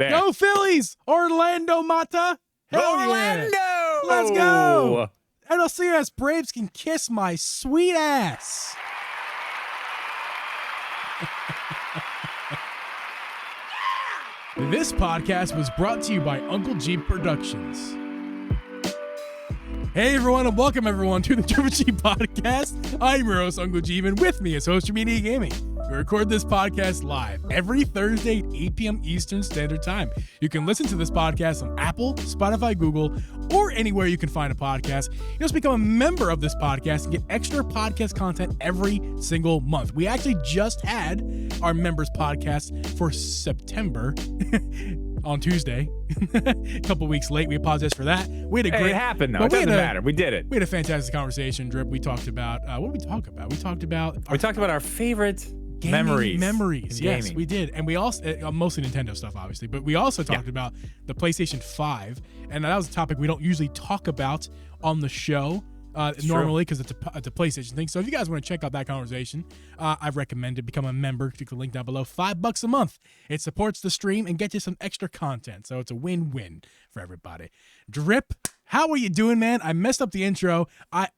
There. Go Phillies! Orlando Mata! Hell Orlando! Yeah. Let's go! NLCS Braves can kiss my sweet ass. This podcast was brought to you by Uncle Geeb Productions. Hey everyone, and welcome everyone to the Triple G Podcast. I'm your host, Uncle Geeb, and with me is Host Media Gaming. We record this podcast live every Thursday at 8 p.m. Eastern Standard Time. You can listen to this podcast on Apple, Spotify, Google, or anywhere you can find a podcast. You just become a member of this podcast and get extra podcast content every single month. We actually just had our members podcast for September on Tuesday. A couple weeks late. We apologize for that. We had a great. It happened though. It doesn't matter. We did it. We had a fantastic conversation, Drip. We talked about what did we talk about? We talked about our favorite memories. Yes, gaming. we did. And we also, mostly Nintendo stuff, obviously, but we also talked about the PlayStation 5. And that was a topic we don't usually talk about on the show normally because it's a PlayStation thing. So if you guys want to check out that conversation, I recommend it. Become a member. Click the link down below. $5 a month. It supports the stream and gets you some extra content. So it's a win-win for everybody. Drip, how are you doing, man? I messed up the intro. I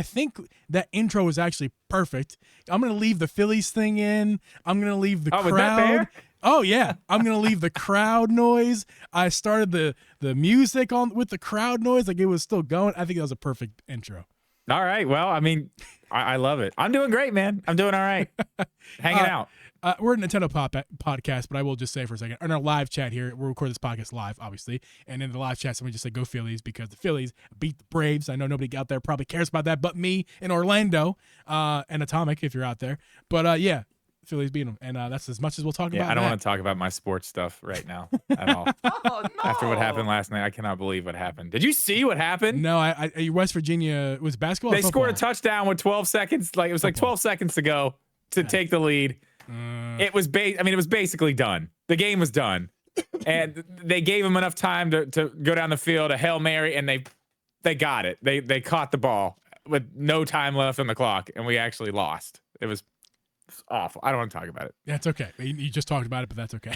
think that intro was actually perfect. I'm going to leave the Phillies thing in. I'm going to leave the crowd. Was that fair? Oh, yeah. I'm going to leave the crowd noise. I started the music on with the crowd noise. Like, it was still going. I think that was a perfect intro. All right. Well, I mean, I love it. I'm doing great, man. I'm doing all right. Hanging out. We're a Nintendo podcast, but I will just say for a second, in our live chat here, we'll record this podcast live, obviously, and in the live chat, somebody just said, go Phillies, because the Phillies beat the Braves. I know nobody out there probably cares about that but me in Orlando, and Atomic, if you're out there. But, yeah, Phillies beat them, and that's as much as we'll talk about. I don't want to talk about my sports stuff right now at all. Oh, no. After what happened last night, I cannot believe what happened. Did you see what happened? No, West Virginia, was basketball They or football? scored a touchdown with 12 seconds. Like, it was like 12 seconds to go to take the lead. It was it was basically done. The game was done, and they gave him enough time to go down the field, a Hail Mary, and they got it. They caught the ball with no time left on the clock, and we actually lost. It was awful. I don't want to talk about it. That's okay. You just talked about it, but that's okay.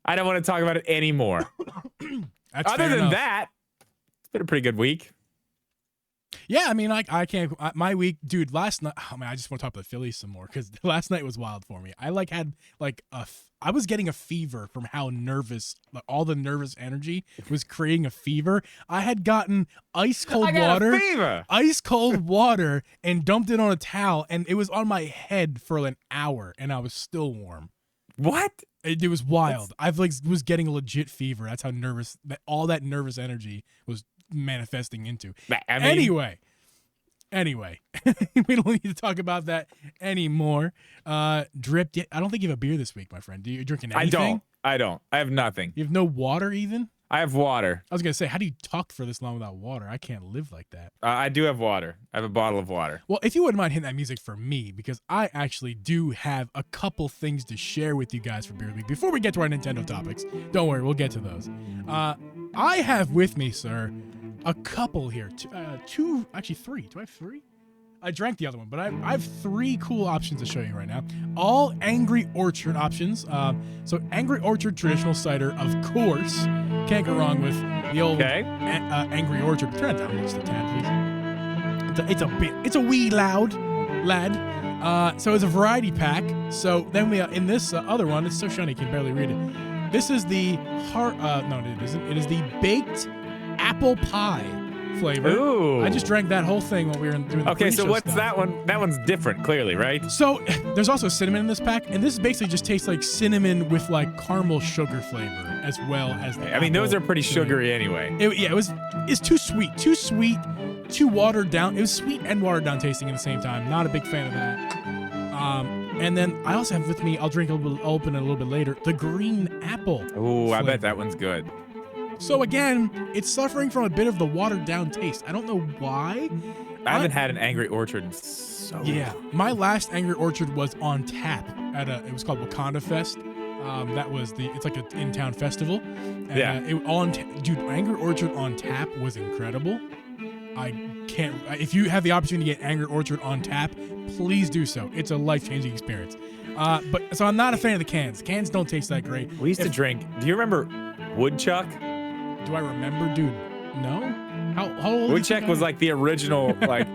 I don't want to talk about it anymore. Other than that, it's been a pretty good week. Yeah, I mean, I can't. My week, dude. Last night, I just want to talk about the Phillies some more because last night was wild for me. I I was getting a fever from how nervous, all the nervous energy was creating a fever. I had gotten ice cold water, and dumped it on a towel, and it was on my head for an hour, and I was still warm. What? It was wild. Was getting a legit fever. That's how nervous all that nervous energy was manifesting into. I mean, Anyway, we don't need to talk about that anymore. Drip, I don't think you have a beer this week, my friend. Do you drinking anything? I don't. I have nothing. You have no water even? I have water. I was going to say, how do you talk for this long without water? I can't live like that. I do have water. I have a bottle of water. Well, if you wouldn't mind hitting that music for me, because I actually do have a couple things to share with you guys for Beer Week. Before we get to our Nintendo topics, don't worry, we'll get to those. I have with me, sir, a couple here. Three. Do I have three? I drank the other one, but I have three cool options to show you right now. All Angry Orchard options. So Angry Orchard traditional cider, of course. Can't go wrong with the old Angry Orchard. Turn it down just a tad, please. It's a wee lad. So it's a variety pack. So then we in this other one, it's so shiny you can barely read it. This is the no, it isn't. It is the baked apple pie flavor. Ooh. I just drank that whole thing while we were doing the Okay, so pre-show what's stuff. that one? That one's different, clearly, right? So there's also cinnamon in this pack, and this basically just tastes like cinnamon with like caramel sugar flavor as well as the I mean, those are apple pretty flavor. sugary anyway. It's too sweet, too watered down. It was sweet and watered down tasting at the same time. Not a big fan of that. And then I also have with me, I'll open it a little bit later, the green apple. Ooh, I flavor. bet that one's good. So again, it's suffering from a bit of the watered down taste. I don't know why. I haven't had an Angry Orchard in so long. My last Angry Orchard was on tap at it was called Wakanda Fest. It's like an in-town festival. And, Yeah. Dude, Angry Orchard on tap was incredible. I can't. If you have the opportunity to get Angry Orchard on tap, please do so. It's a life-changing experience. But so I'm not a fan of the cans. Cans don't taste that great. We used to drink. Do you remember Woodchuck? Do I remember, dude? No. How old? Woodchuck was like the original like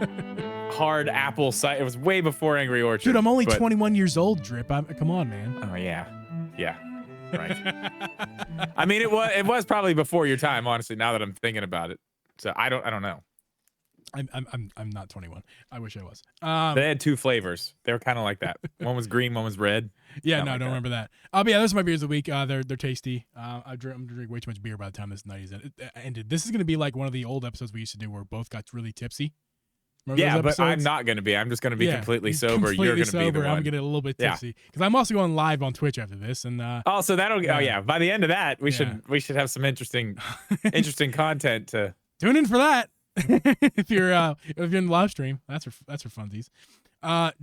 hard apple cider. It was way before Angry Orchard. Dude, I'm only 21 years old. Drip. Come on, man. Oh yeah. Right. I mean, it was probably before your time, honestly. Now that I'm thinking about it, so I don't know. I'm not 21. I wish I was. They had 2 flavors. They were kind of like that. One was green, one was red. Yeah, no, I don't remember that. But yeah, those are my beers of the week. They're tasty. I'm gonna drink way too much beer by the time this night is ended. This is gonna be like one of the old episodes we used to do where both got really tipsy. Yeah, but I'm not going to be. I'm just going to be completely sober. You're going to be the one. I'm going to get a little bit tipsy because I'm also going live on Twitch after this. And so that'll. Oh yeah. By the end of that, we should have some interesting content to tune in for that. if you're in the live stream, that's for funsies.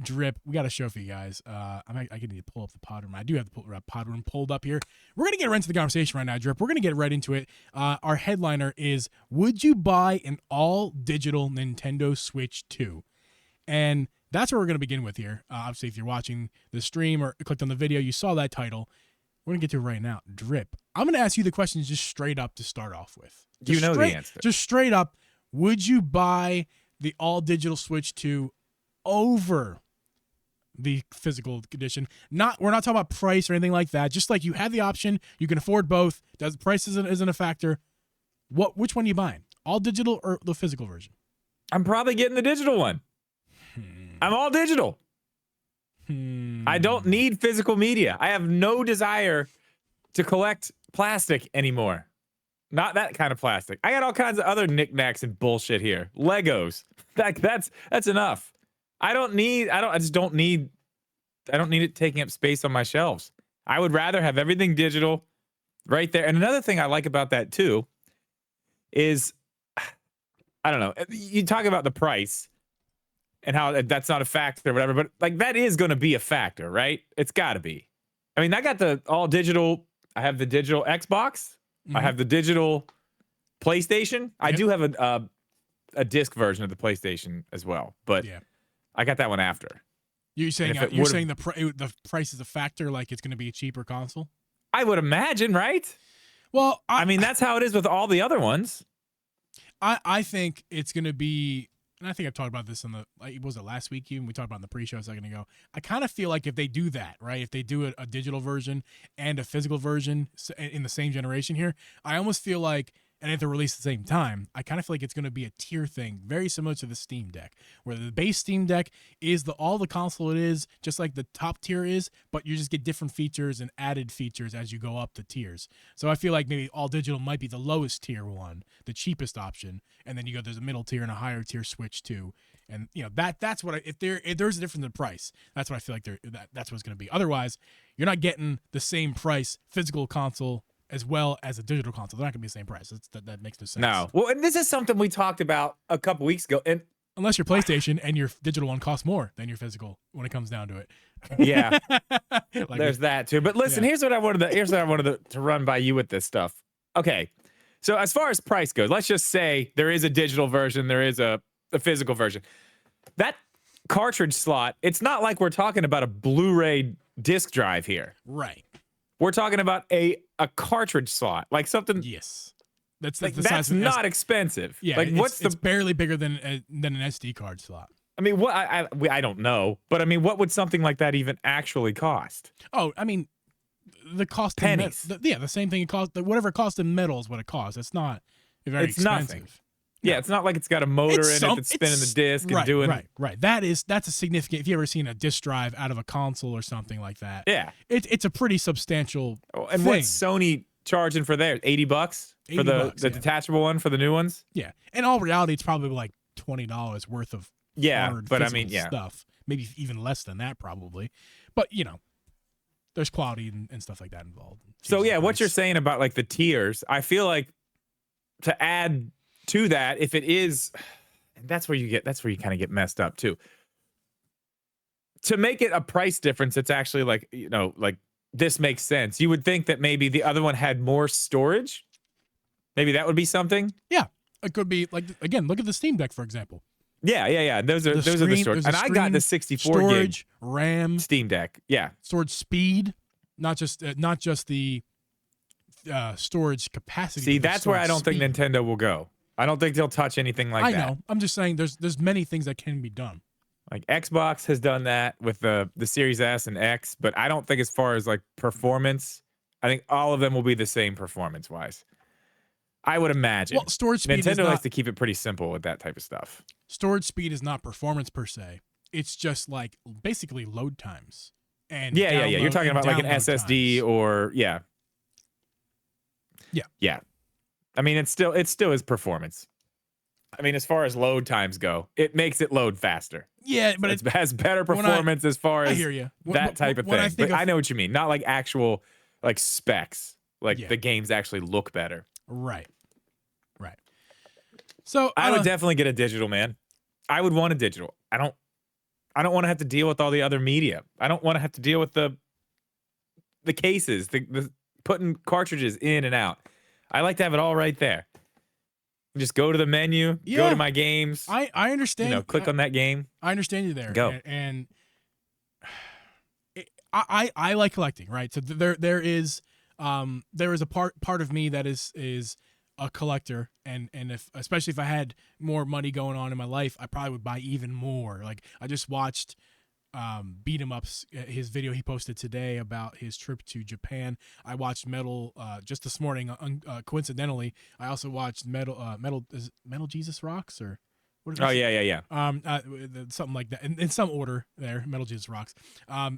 Drip, we got a show for you guys. I need to pull up the pod room. I do have the pod room pulled up here. We're gonna get right into the conversation right now, Drip. We're gonna get right into it. Our headliner is: would you buy an all-digital Nintendo Switch 2? And that's what we're gonna begin with here. Obviously, if you're watching the stream or clicked on the video, you saw that title. We're gonna get to it right now. Drip, I'm gonna ask you the questions just straight up to start off with. You know the answer. Just straight up. Would you buy the all-digital Switch 2 over the physical edition? We're not talking about price or anything like that. Just like you have the option, you can afford both. Price isn't a factor. Which one are you buying? All digital or the physical version? I'm probably getting the digital one. I'm all digital. I don't need physical media. I have no desire to collect plastic anymore. Not that kind of plastic. I got all kinds of other knickknacks and bullshit here. Legos. That's enough. I don't need it taking up space on my shelves. I would rather have everything digital right there. And another thing I like about that too is, I don't know, you talk about the price and how that's not a factor or whatever, but like that is going to be a factor, right? It's got to be. I mean, I got the all digital. I have the digital Xbox. I have the digital PlayStation. Yep. I do have a disc version of the PlayStation as well, but I got that one after. You're saying the price is a factor, like it's going to be a cheaper console? I would imagine, right? Well, I mean, that's how it is with all the other ones. I think it's going to be, and I think I've talked about this was it last week even? We talked about in the pre-show a second ago. I kind of feel like if they do that, right? If they do a digital version and a physical version in the same generation here, I almost feel like, and if they're released at the same time, I kind of feel like it's going to be a tier thing, very similar to the Steam Deck, where the base Steam Deck is all the console it is, just like the top tier is, but you just get different features and added features as you go up the tiers. So I feel like maybe all digital might be the lowest tier one, the cheapest option, and then there's a middle tier and a higher tier Switch 2. And that's what if there's a difference in price, that's what I feel like that's what it's going to be. Otherwise, you're not getting the same price physical console as well as a digital console. They're not going to be the same price. That makes no sense. No. Well, and this is something we talked about a couple weeks ago. And unless your PlayStation and your digital one costs more than your physical when it comes down to it. Yeah. There's that too. But listen, here's what I wanted to run by you with this stuff. Okay. So as far as price goes, let's just say there is a digital version, there is a physical version. That cartridge slot, it's not like we're talking about a Blu-ray disc drive here. Right. We're talking about a cartridge slot, like something. Yes, that's not expensive. Yeah, like it's barely bigger than an SD card slot. I mean, what I don't know, but I mean, what would something like that even actually cost? Oh, I mean, the cost pennies. The same thing it costs. Whatever it costs in metal is what it costs. It's not very expensive. Nothing. Yeah, it's not like it's got a motor in it that's spinning the disc and doing. Right. That's a significant. If you ever seen a disc drive out of a console or something like that, it's a pretty substantial. And thing. what's Sony charging for theirs? $80 for the detachable one for the new ones. Yeah, in all reality, it's probably like $20 worth of but I mean stuff. Maybe even less than that probably. But there's quality and stuff like that involved. So what you're saying about like the tiers, I feel like to add to that, if it is, that's where you kind of get messed up too. To make it a price difference, it's actually like, like this makes sense. You would think that maybe the other one had more storage. Maybe that would be something. Yeah, it could be like, again, look at the Steam Deck, for example. Yeah. Those are the storage. And I got the 64 storage, gig RAM, Steam Deck. Yeah. storage speed, not just the storage capacity. See, but the that's where I don't storage think speed. Nintendo will go. I don't think they'll touch anything like I that. know. I'm just saying there's many things that can be done. Like Xbox has done that with the Series S and X, but I don't think as far as like performance, I think all of them will be the same performance wise. I would imagine. Well, storage speed Nintendo is not, likes to keep it pretty simple with that type of stuff. storage speed is not performance per se. It's just like basically load times. And Yeah. You're talking about like an download SSD times. or yeah. I mean, it still is performance. I mean, as far as load times go, it makes it load faster. Yeah, but It has better performance as far I as hear you. that type of When thing. But of, I know what you mean. Not like actual like specs. Like Yeah. the games actually look better. Right. So I would definitely get a digital, man. I would want a digital. I don't want to have to deal with all the other media. I don't want to have to deal with the cases, the putting cartridges in and out. I like to have it all right there. Just go to the menu, go Yeah. to my games. I understand. Click on that game. I understand you there. Go. And I like collecting, right? So there is a part of me that is a collector, and if especially if I had more money going on in my life, I probably would buy even more. Like I just watched Beat 'em Up's his video he posted today about his trip to Japan. I watched Metal just this morning. Coincidentally, I also watched Metal Jesus Rocks or what? Oh yeah. Something like that in some order there. Metal Jesus Rocks.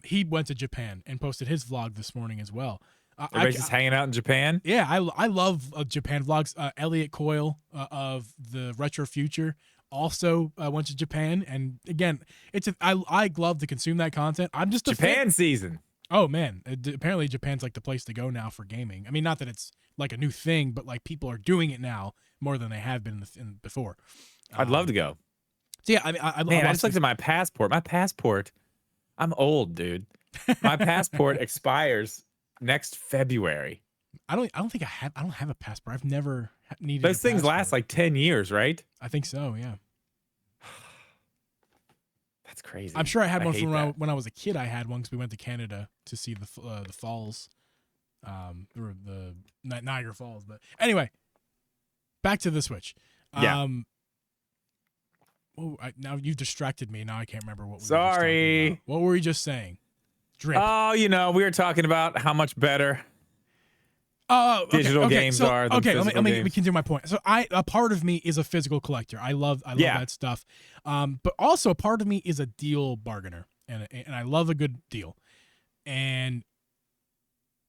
He went to Japan and posted his vlog this morning as well. Everybody's just hanging out in Japan. Yeah, I love Japan vlogs. Elliot Coyle of the Retro Future also went to Japan, and again, I love to consume that content. I'm just a Japan season. Oh man, apparently Japan's like the place to go now for gaming. I mean, not that it's like a new thing, but like people are doing it now more than they have been before. I'd love to go. So yeah, I mean, I just looked at my passport. My passport. I'm old, dude. My passport expires next February. I don't have a passport. I've never needed. Those a things passport. last like 10 years, right? I think so. Yeah. That's crazy. I'm sure I had one hate from that. when I was a kid. I had one because we went to Canada to see the falls, or the Niagara Falls. But anyway, back to the Switch. Yeah. Now you've distracted me. Now I can't remember what we were just Sorry. talking about. What were we just saying? Drip. Oh, we were talking about how much better Okay, digital games are than okay, let physical me games. continue my point. So a part of me is a physical collector. I love Yeah. that stuff. But also a part of me is a deal bargainer, and I love a good deal. And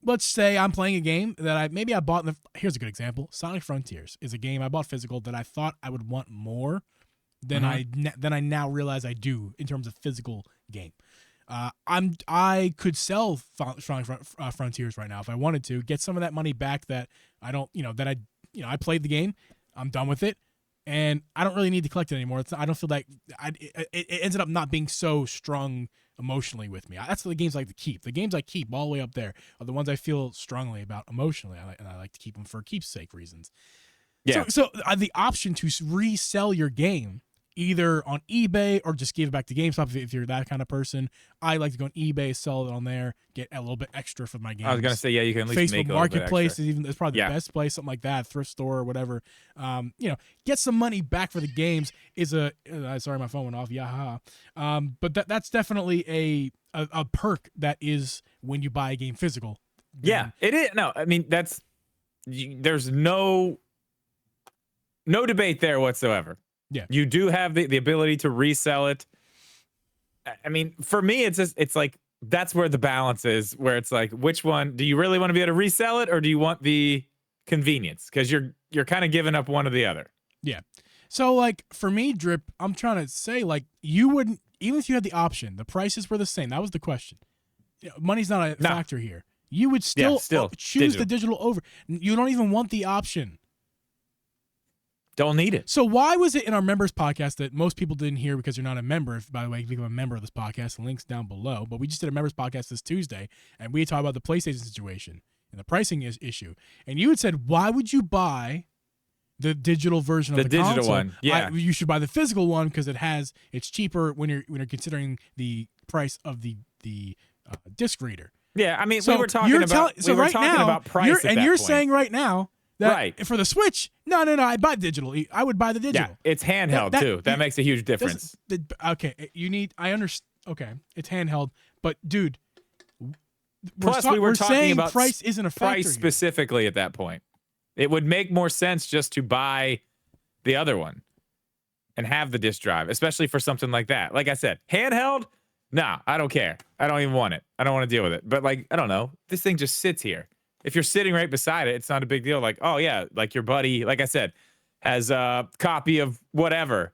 let's say I'm playing a game that I bought. Here's a good example. Sonic Frontiers is a game I bought physical that I thought I would want more than I now realize I do in terms of physical game. I could sell Sonic Frontiers right now if I wanted to, get some of that money back that I don't, I played the game, I'm done with it, and I don't really need to collect it anymore. I don't feel like it ended up not being so strong emotionally with me. That's the games I like to keep. The games I keep all the way up there are the ones I feel strongly about emotionally, and I like to keep them for keepsake reasons. Yeah. So the option to resell your game, either on eBay or just give it back to GameStop if you're that kind of person. I like to go on eBay, sell it on there, get a little bit extra for my games. I was gonna say, yeah, you can at least make Facebook a little bit Marketplace extra. is probably the best place, something like that, thrift store or whatever. Get some money back for the games is sorry, my phone went off. Yaha. But that's definitely a perk that is when you buy a game physical. Yeah, it is. No, I mean there's no debate there whatsoever. Yeah. You do have the ability to resell it. I mean, for me, it's like that's where the balance is, where it's like, which one do you really want to be able to resell it, or do you want the convenience? Because you're kind of giving up one or the other. Yeah. So like for me, Drip, I'm trying to say like you wouldn't, even if you had the option, the prices were the same. That was the question. Money's not a factor here. You would still choose the digital over. You don't even want the option. Don't need it. So why was it in our members podcast that most people didn't hear because you're not a member? If, by the way, you become a member of this podcast, the link's down below. But we just did a members podcast this Tuesday, and we talked about the PlayStation situation and the pricing issue. And you had said, why would you buy the digital version of the digital console. one. Yeah. You should buy the physical one because it's cheaper when you're considering the price of the disc reader. Yeah, I mean, So we were talking about price at that you're point. saying right now that for the Switch, no, I buy digital. I would buy the digital. Yeah, it's handheld too. That makes a huge difference. Okay, I understand. Okay, it's handheld, but dude, plus we were talking saying about price isn't a factor price specifically at that point. It would make more sense just to buy the other one and have the disc drive, especially for something like that. Like I said, handheld. Nah, I don't care. I don't even want it. I don't want to deal with it. But like, I don't know. This thing just sits here. If you're sitting right beside it, it's not a big deal. Like, oh yeah, like your buddy, like I said, has a copy of whatever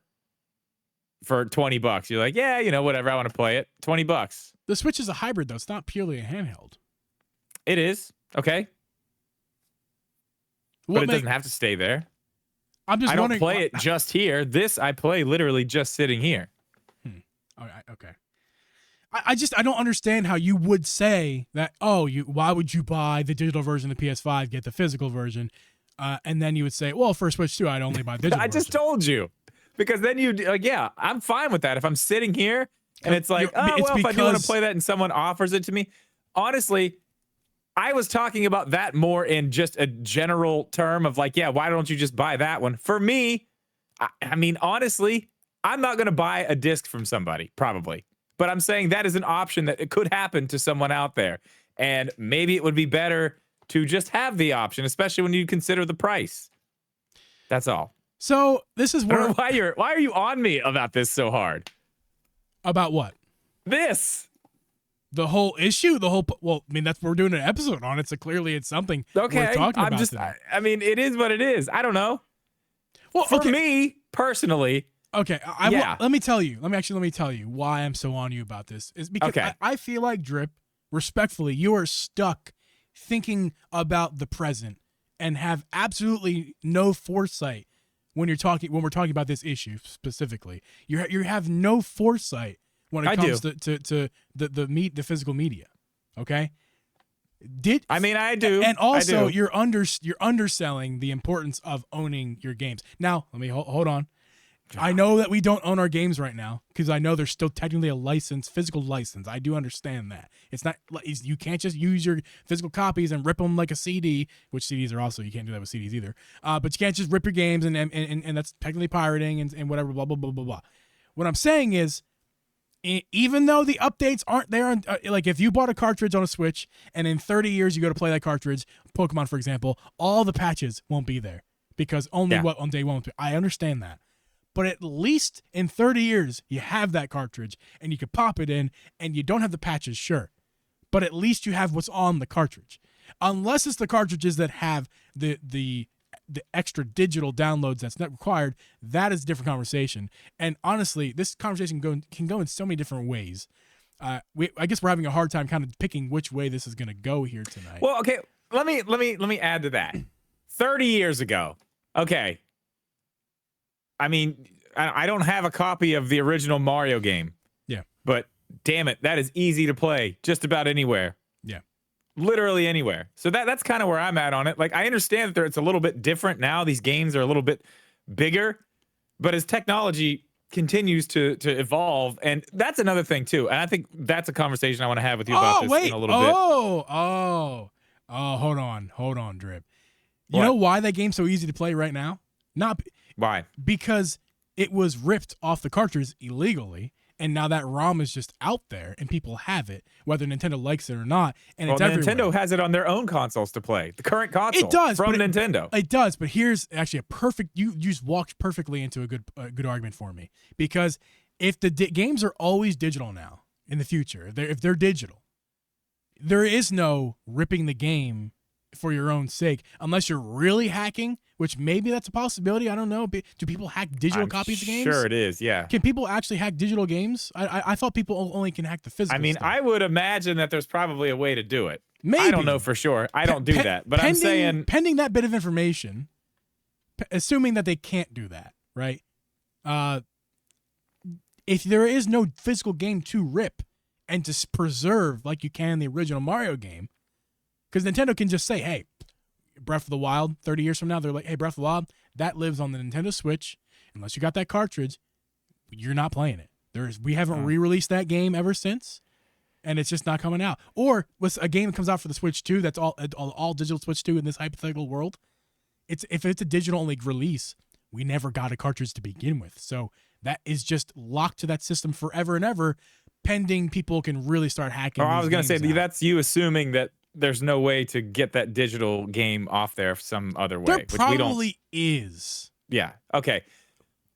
for $20. You're like, yeah, whatever. I want to play it. $20. The Switch is a hybrid though. It's not purely a handheld. It is. Okay. But it doesn't have to stay there. I don't play it just here. This I play literally just sitting here. All right, okay. I don't understand how you would say that, why would you buy the digital version of the PS5, get the physical version, and then you would say, well, for Switch 2, I'd only buy digital I just told you. Because then I'm fine with that. If I'm sitting here and it's like, if I do want to play that and someone offers it to me. Honestly, I was talking about that more in just a general term of like, yeah, why don't you just buy that one? For me, I mean, honestly, I'm not going to buy a disc from somebody, probably. But I'm saying that is an option that it could happen to someone out there. And maybe it would be better to just have the option, especially when you consider the price. That's all. So this is where... Why are you on me about this so hard? About what? This. The whole issue? Well, I mean, that's what we're doing an episode on it, so clearly it's something we're talking about today. I mean, it is what it is. I don't know. Well, for me, personally... Okay, let me tell you why I'm so on you about this. Is because I feel like, Drip, respectfully, you are stuck thinking about the present and have absolutely no foresight when we're talking about this issue specifically. You have no foresight when it comes to the physical media. Okay? I do. And also you're underselling the importance of owning your games. Now, let me hold on. I know that we don't own our games right now because I know there's still technically a physical license. I do understand that. It's not, you can't just use your physical copies and rip them like a CD, which CDs are also, you can't do that with CDs either. But you can't just rip your games and that's technically pirating and whatever, blah, blah, blah, blah, blah. What I'm saying is, even though the updates aren't there, like if you bought a cartridge on a Switch and in 30 years you go to play that cartridge, Pokemon, for example, all the patches won't be there because only on day one. I understand that. But at least in 30 years, you have that cartridge and you can pop it in and you don't have the patches, sure. But at least you have what's on the cartridge. Unless it's the cartridges that have the extra digital downloads that's not required, that is a different conversation. And honestly, this conversation can go in so many different ways. I guess we're having a hard time kind of picking which way this is going to go here tonight. Well, okay, let me add to that. 30 years ago, okay. I mean, I don't have a copy of the original Mario game. Yeah. But damn it, that is easy to play just about anywhere. Yeah. Literally anywhere. So that's kind of where I'm at on it. Like, I understand that it's a little bit different now. These games are a little bit bigger. But as technology continues to evolve, and that's another thing, too. And I think that's a conversation I want to have with you about this in a little bit. Hold on, Drip. You know why that game's so easy to play right now? Why? Because it was ripped off the cartridge illegally, and now that ROM is just out there, and people have it, whether Nintendo likes it or not, and it's everywhere. Nintendo has it on their own consoles to play. The current console. It does. From Nintendo. It does, but here's actually a perfect... You just walked perfectly into a good argument for me. Because if the games are always digital now, in the future, if they're digital, there is no ripping the game for your own sake, unless you're really hacking, which maybe that's a possibility. I don't know. Do people hack digital copies of games? Sure it is, yeah. Can people actually hack digital games? I thought people only can hack the physical stuff. I would imagine that there's probably a way to do it. Maybe. I don't know for sure. I don't do that. But I'm saying... Pending that bit of information, assuming that they can't do that, right? If there is no physical game to rip and to preserve like you can in the original Mario game, because Nintendo can just say, hey, Breath of the Wild, 30 years from now, they're like, hey, Breath of the Wild, that lives on the Nintendo Switch. Unless you got that cartridge, you're not playing it. We haven't re-released that game ever since, and it's just not coming out. Or with a game that comes out for the Switch 2, that's all digital Switch 2 in this hypothetical world. If it's a digital only release, we never got a cartridge to begin with. So that is just locked to that system forever and ever, pending people can really start hacking. I was going to say, out. that's you assuming that there's no way to get that digital game off there some other way. There which probably is. Yeah. Okay.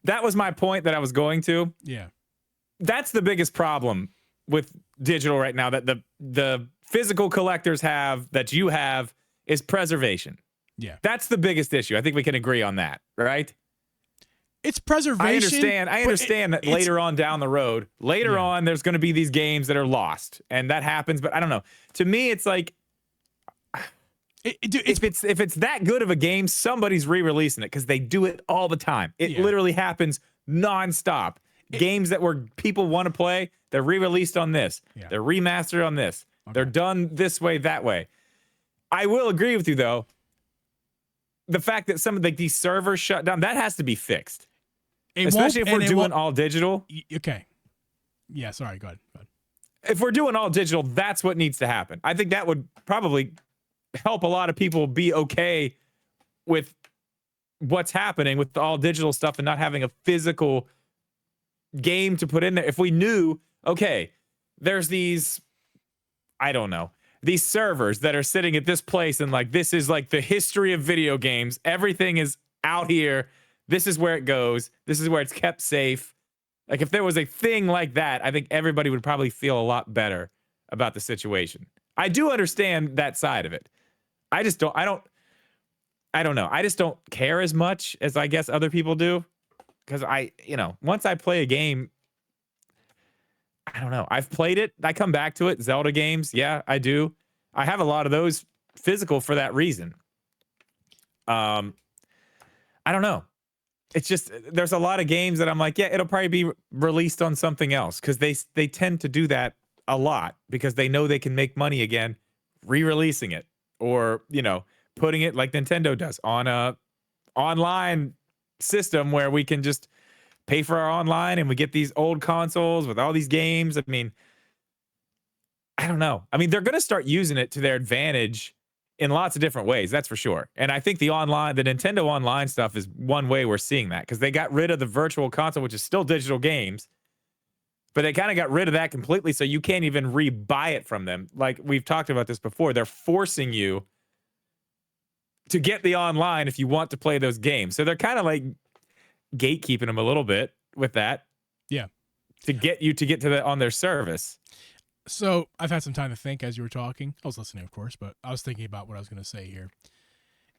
That was my point that I was going to. Yeah. That's the biggest problem with digital right now, that the physical collectors have, that you have, is preservation. Yeah. That's the biggest issue. I think we can agree on that, right? It's preservation. I understand that later on down the road, on, there's going to be these games that are lost, and that happens. But I don't know. To me, it's like, if it's that good of a game, somebody's re-releasing it, because they do it all the time. It literally happens nonstop. Games that were people want to play, they're re-released on this. Yeah. They're remastered on this. Okay. They're done this way, that way. I will agree with you, though. The fact that some of these servers shut down, that has to be fixed. Especially if we're doing all digital. Okay. Yeah, sorry, go ahead. If we're doing all digital, that's what needs to happen. I think that would probably help a lot of people be okay with what's happening with the all digital stuff and not having a physical game to put in there. If we knew, okay, there's these, I don't know, these servers that are sitting at this place, and like, this is like the history of video games. Everything is out here. This is where it goes. This is where it's kept safe. Like, if there was a thing like that, I think everybody would probably feel a lot better about the situation. I do understand that side of it. I just don't know. I just don't care as much as I guess other people do. Because once I play a game, I don't know. I've played it. I come back to it. Zelda games. Yeah, I do. I have a lot of those physical for that reason. I don't know. It's just, there's a lot of games that I'm like, yeah, it'll probably be released on something else, because they tend to do that a lot because they know they can make money again re-releasing it, or, putting it like Nintendo does on a online system where we can just pay for our online and we get these old consoles with all these games. I mean, I don't know. I mean, they're going to start using it to their advantage in lots of different ways. That's for sure. And I think the Nintendo Online stuff is one way we're seeing that, because they got rid of the virtual console, which is still digital games, but they kind of got rid of that completely. So you can't even re-buy it from them. Like, we've talked about this before. They're forcing you to get the online if you want to play those games. So they're kind of like gatekeeping them a little bit with that. Yeah. To get you to get to on their service. So I've had some time to think as you were talking. I was listening, of course, but I was thinking about what I was going to say here.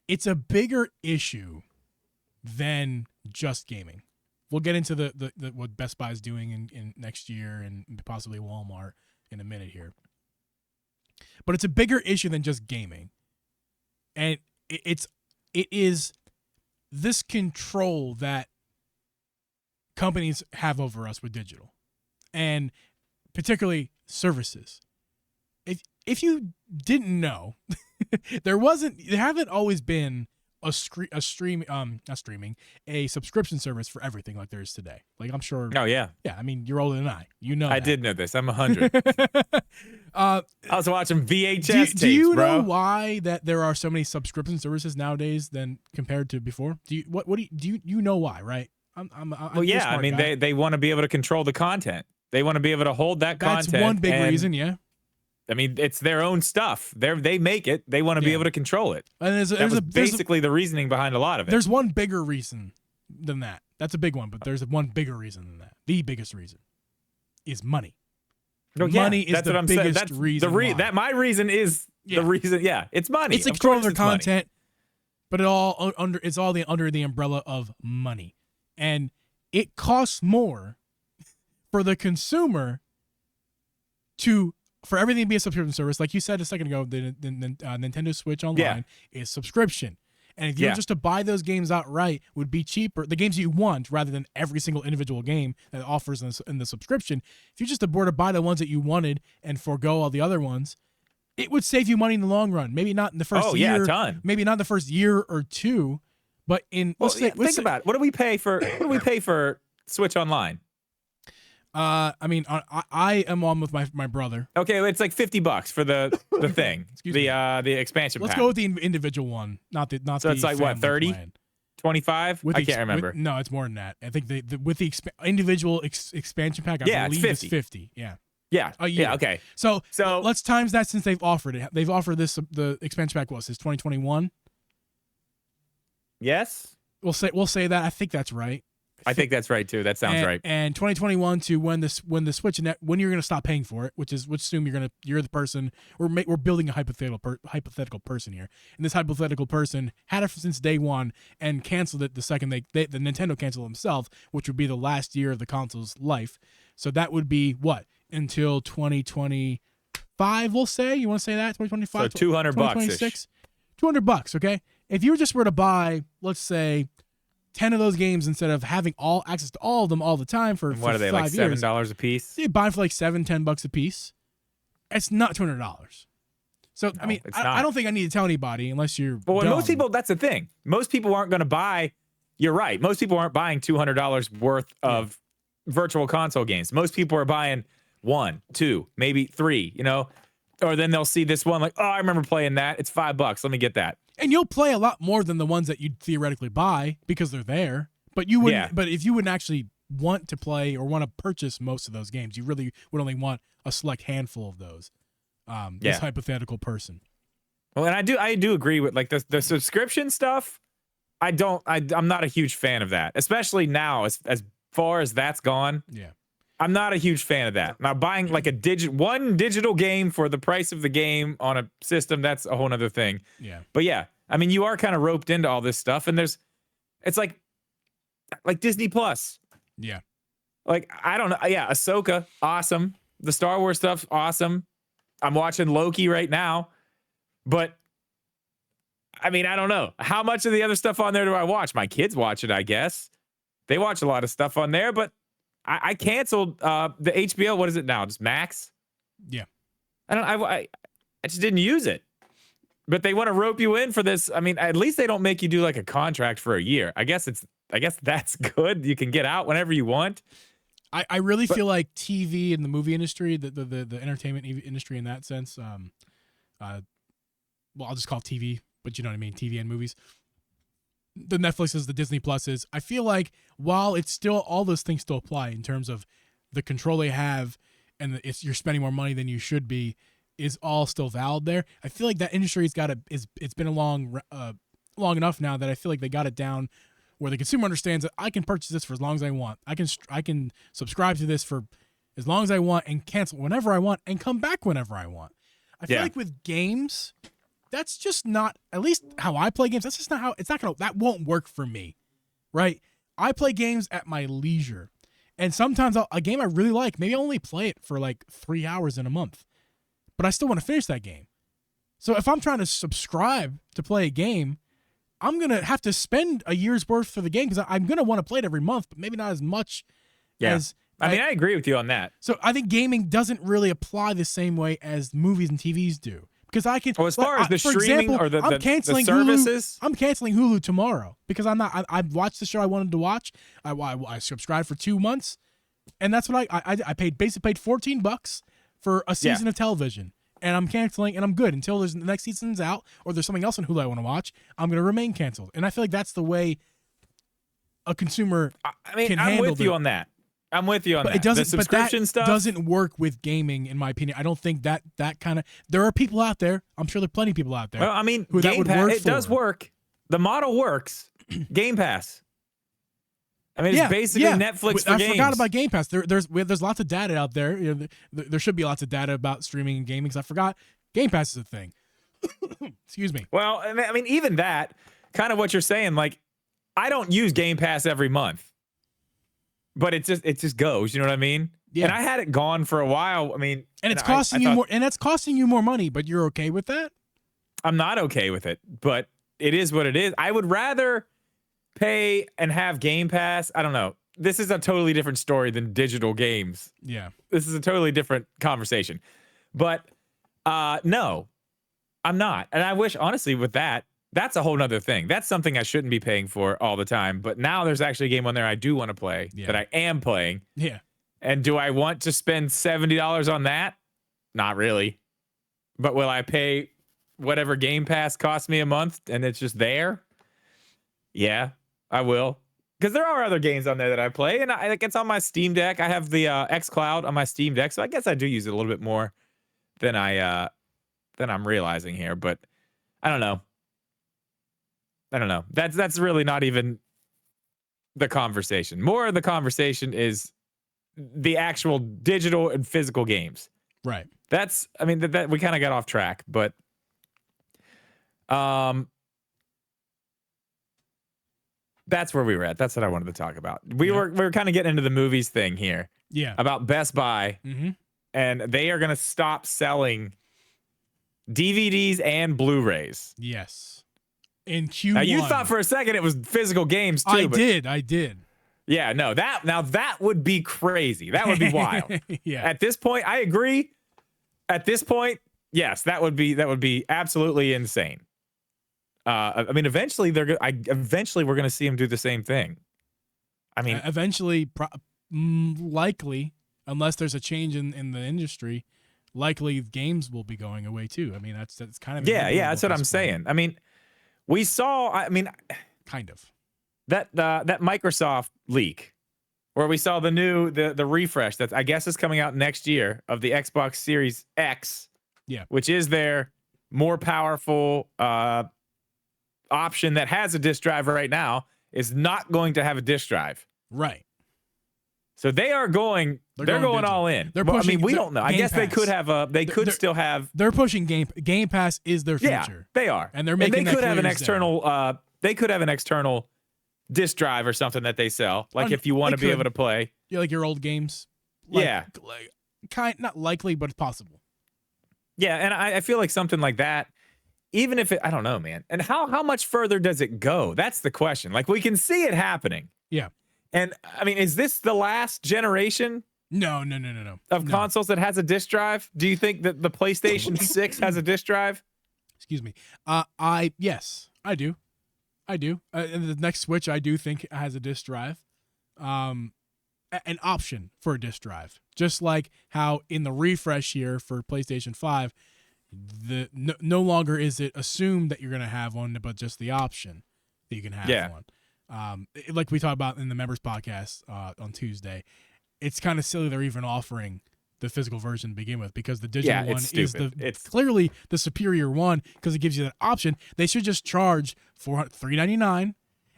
It's a bigger issue than just gaming. We'll get into the what Best Buy is doing in next year, and possibly Walmart in a minute here. But it's a bigger issue than just gaming. And it is this control that companies have over us with digital, and particularly services. If you didn't know, there haven't always been a subscription service for everything like there is today. Like, I'm sure. Oh yeah. Yeah. I mean, you're older than I. I did know this. I'm 100. I was watching VHS tapes, do you bro. know why that there are so many subscription services nowadays than compared to before? Do you know why? Right. Well, yeah. I mean, they want to be able to control the content. They want to be able to hold that content. That's one big reason. Yeah. I mean, it's their own stuff. They make it. They want to be able to control it. And there's basically the reasoning behind a lot of it. There's one bigger reason than that. That's a big one, but there's one bigger reason than that. The biggest reason is money. Money is the biggest reason. My reason is the reason. Yeah, it's money. It's control of their content, but it's all under the umbrella of money, and it costs more for the consumer for everything to be a subscription service. Like you said a second ago, the Nintendo Switch Online is subscription. And if you were just to buy those games outright, would be cheaper. The games you want, rather than every single individual game that offers in the subscription. If you just were to buy the ones that you wanted and forego all the other ones, it would save you money in the long run. Maybe not in the first year. A ton. Maybe not the first year or two, But think about it. What do we pay for Switch Online? I mean, I am on with my brother. Okay, it's like $50 for the thing, the expansion Let's pack. go with the individual one, not the. So it's like what, 30, 25? I can't remember. No, it's more than that. I think with the individual expansion pack, I believe it's 50. Yeah. Yeah. A year. Yeah. Okay. So let's times that since they've offered it. They've offered the expansion pack. What's this? 2021. Yes. We'll say that. I think that's right. I think that's right too. That sounds right. And 2021 to when the Switch when you're going to stop paying for it, which assume you're the person. We're building a hypothetical person here, and this hypothetical person had it since day one and canceled it the second the Nintendo canceled themselves, which would be the last year of the console's life. So that would be what, until 2025? We'll say, you want to say that 2025? So $200 $226. $200. Okay, if you just were to buy, let's say, 10 of those games instead of having all access to all of them all the time for, what are they, 5 like years. $7 a piece? You buy for like $7-10 a piece. It's not $200. So No, I mean, it's I not. don't think I need to tell anybody unless you're. But when dumb. most people, that's the thing. Most people aren't going to buy. You're right. Most people aren't buying $200 worth of virtual console games. Most people are buying 1, 2, maybe 3. You know, or then they'll see this one like, oh, I remember playing that. It's $5. Let me get that. And you'll play a lot more than the ones that you'd theoretically buy because they're there. But you wouldn't. Yeah. But if you wouldn't actually want to play or want to purchase most of those games, you really would only want a select handful of those. This hypothetical person. Well, and I do agree with like the subscription stuff. I'm not a huge fan of that, especially now as far as that's gone. Yeah. I'm not a huge fan of that. Now buying like one digital game for the price of the game on a system, that's a whole nother thing. Yeah. But yeah, I mean, you are kind of roped into all this stuff, and it's like Disney Plus. Yeah. Like, I don't know. Yeah, Ahsoka, awesome. The Star Wars stuff, awesome. I'm watching Loki right now. But, I mean, I don't know. How much of the other stuff on there do I watch? My kids watch it, I guess. They watch a lot of stuff on there, but I canceled the HBO. What is it now? Just Max? Yeah. I just didn't use it. But they want to rope you in for this. I mean, at least they don't make you do like a contract for a year. I guess that's good. You can get out whenever you want. I really feel like TV and the movie industry, the entertainment industry in that sense, well, I'll just call it TV, but you know what I mean, TV and movies. The Netflixes, the Disney Pluses. I feel like while it's still, all those things still apply in terms of the control they have and if you're spending more money than you should be, is all still valid there. I feel like that industry's it's been long enough now that I feel like they got it down where the consumer understands that I can purchase this for as long as I want. I can subscribe to this for as long as I want and cancel whenever I want and come back whenever I want. I feel like with games, that's just not, at least how I play games, that's just not how, that won't work for me, right? I play games at my leisure. And sometimes a game I really like, maybe I'll only play it for like 3 hours in a month, but I still want to finish that game. So if I'm trying to subscribe to play a game, I'm going to have to spend a year's worth for the game because I'm going to want to play it every month, but maybe not as much as... I mean, I agree with you on that. So I think gaming doesn't really apply the same way as movies and TVs do. Because I can... Well, as far as the for streaming example, or the Hulu, services... I'm canceling Hulu tomorrow because I watched the show I wanted to watch. I subscribed for 2 months, and that's what I paid $14 for a season of television. And I'm canceling, and I'm good until the next season's out, or there's something else on Hulu I want to watch. I'm going to remain canceled, and I feel like that's the way a consumer. I mean, can I'm handle with you on that. I'm with you on that. It doesn't. The subscription stuff doesn't work with gaming, in my opinion. I don't think that kind of. There are people out there. I'm sure there are plenty of people out there. Well, I mean, who that Game would Pass, work it does work. The model works. Game Pass. I mean, it's basically Netflix for games. I forgot about Game Pass. There's lots of data out there. You know, there should be lots of data about streaming and gaming. 'Cause I forgot Game Pass is a thing. Excuse me. Well, I mean, even that, kind of what you're saying, like, I don't use Game Pass every month, but it just goes. You know what I mean? Yeah. And I had it gone for a while. I mean, and it's costing you more, and that's costing you more money. But you're okay with that? I'm not okay with it, but it is what it is. I would rather pay and have Game Pass. I don't know. This is a totally different story than digital games. Yeah. This is a totally different conversation. But no, I'm not. And I wish, honestly, with that, That's a whole nother thing. That's something I shouldn't be paying for all the time. But now there's actually a game on there I do want to play that I am playing. Yeah. And do I want to spend $70 on that? Not really. But will I pay whatever Game Pass costs me a month and it's just there? Yeah, I will. Because there are other games on there that I play, and it's on my Steam Deck. I have the xCloud on my Steam Deck, so I guess I do use it a little bit more than I'm realizing here. But I don't know. That's really not even the conversation. More of the conversation is the actual digital and physical games. Right. I mean, that we kind of got off track, but that's where we were at. That's what I wanted to talk about. We were kind of getting into the movies thing here. Yeah. About Best Buy, and they are going to stop selling DVDs and Blu-rays. Yes. In Q1. Now you thought for a second it was physical games too. I did. Yeah, no, that would be crazy. That would be wild. Yeah. At this point, I agree. At this point, yes, that would be absolutely insane. I mean, eventually we're going to see them do the same thing. I mean, eventually, likely, unless there's a change in the industry, likely games will be going away too. I mean, that's kind of that's what I'm saying. I mean, we saw. I mean, kind of that Microsoft leak where we saw the refresh that I guess is coming out next year of the Xbox Series X. Yeah, which is their more powerful option that has a disk drive right now, is not going to have a disk drive. Right. So they're going all in. They're pushing, I mean, we don't know. I guess they could have they could still have. They're pushing Game Pass is their future. Yeah, they are. And they're making they could have an external they could have an external disk drive or something that they sell. Like if you want to be able to play. Yeah, like your old games. Not likely, but it's possible. Yeah, and I feel like something like that, even if I don't know, man. And how much further does it go? That's the question. Like we can see it happening. Yeah. And I mean, is this the last generation? No. Of consoles that has a disk drive? Do you think that the PlayStation 6 has a disk drive? Excuse me. Yes, I do. The next Switch I do think has a disk drive. An option for a disk drive, just like how in the refresh year for PlayStation 5, no longer is it assumed that you're going to have one, but just the option that you can have one. Like we talked about in the members podcast on Tuesday, it's kind of silly they're even offering the physical version to begin with, because the digital one is it's clearly the superior one because it gives you that option. They should just charge $399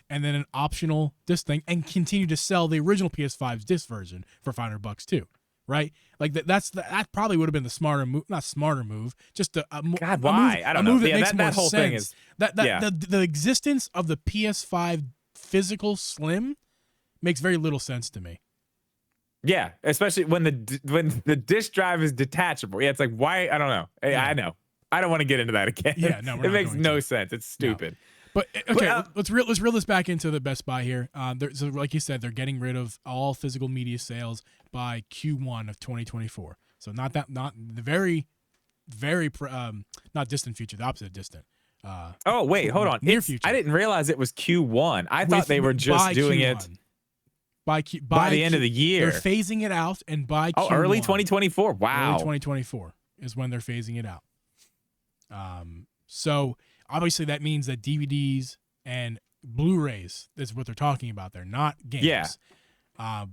and then an optional disc thing, and continue to sell the original PS5's disc version for $500 too, right? Like that probably would have been the smarter move, not smarter move, just a move. God, why? I don't know. That makes more whole sense. Thing is the existence of the PS5 physical slim makes very little sense to me. Yeah, especially when the disc drive is detachable. Yeah, it's like, why? I don't know. Yeah. I know. I don't want to get into that again. Yeah, no, it makes no sense. It's stupid. No. But okay, let's reel this back into the Best Buy here. So like you said, they're getting rid of all physical media sales by Q1 of 2024. So not the very not distant future, the opposite of distant. Oh wait, hold on. Near future. I didn't realize it was Q1. I thought they were just doing Q1. it by the end of the year. They're phasing it out, and by Q1, early 2024. Wow, early 2024 is when they're phasing it out. So obviously that means that DVDs and Blu-rays is what they're talking about. They're not games. Yeah.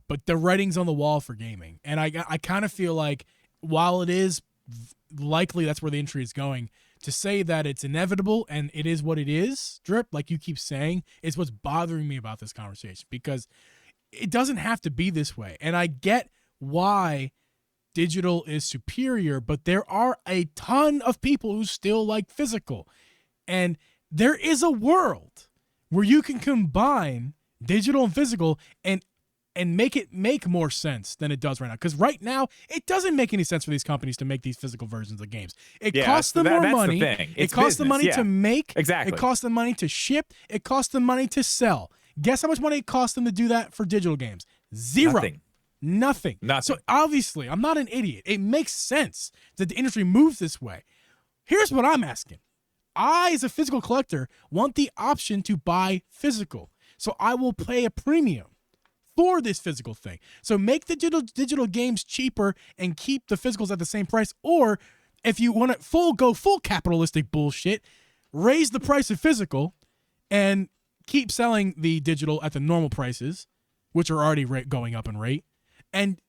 But the writing's on the wall for gaming, and I kind of feel like while it is likely that's where the industry is going, to say that it's inevitable and it is what it is, Drip, like you keep saying, is what's bothering me about this conversation, because it doesn't have to be this way. And I get why digital is superior, but there are a ton of people who still like physical. And there is a world where you can combine digital and physical and make it make more sense than it does right now. Because right now, it doesn't make any sense for these companies to make these physical versions of games. It costs them more money. It costs them money to make. Exactly. It costs them money to ship. It costs them money to sell. Guess how much money it costs them to do that for digital games? Zero. Nothing. So obviously, I'm not an idiot. It makes sense that the industry moves this way. Here's what I'm asking. I, as a physical collector, want the option to buy physical. So I will pay a premium for this physical thing. So make the digital games cheaper and keep the physicals at the same price. Or if you want to go full capitalistic bullshit, raise the price of physical and keep selling the digital at the normal prices, which are already going up in rate, and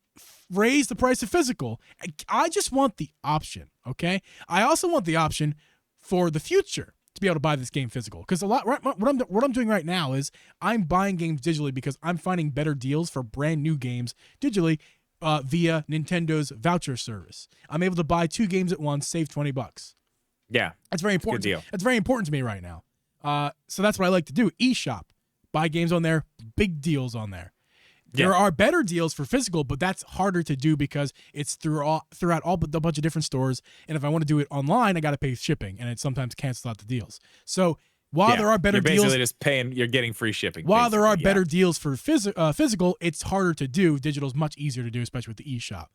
raise the price of physical. I just want the option, okay? I also want the option for the future to be able to buy this game physical, because what I'm doing right now is I'm buying games digitally because I'm finding better deals for brand new games digitally via Nintendo's voucher service. I'm able to buy 2 games at once, save $20. Yeah, that's very important. Good deal. That's very important to me right now. So that's what I like to do. eShop, buy games on there, big deals on there. There are better deals for physical, but that's harder to do because it's throughout a bunch of different stores. And if I want to do it online, I got to pay shipping, and it sometimes cancels out the deals. So while there are better deals, you're basically just paying. You're getting free shipping. While there are better deals for physical, it's harder to do. Digital is much easier to do, especially with the eShop.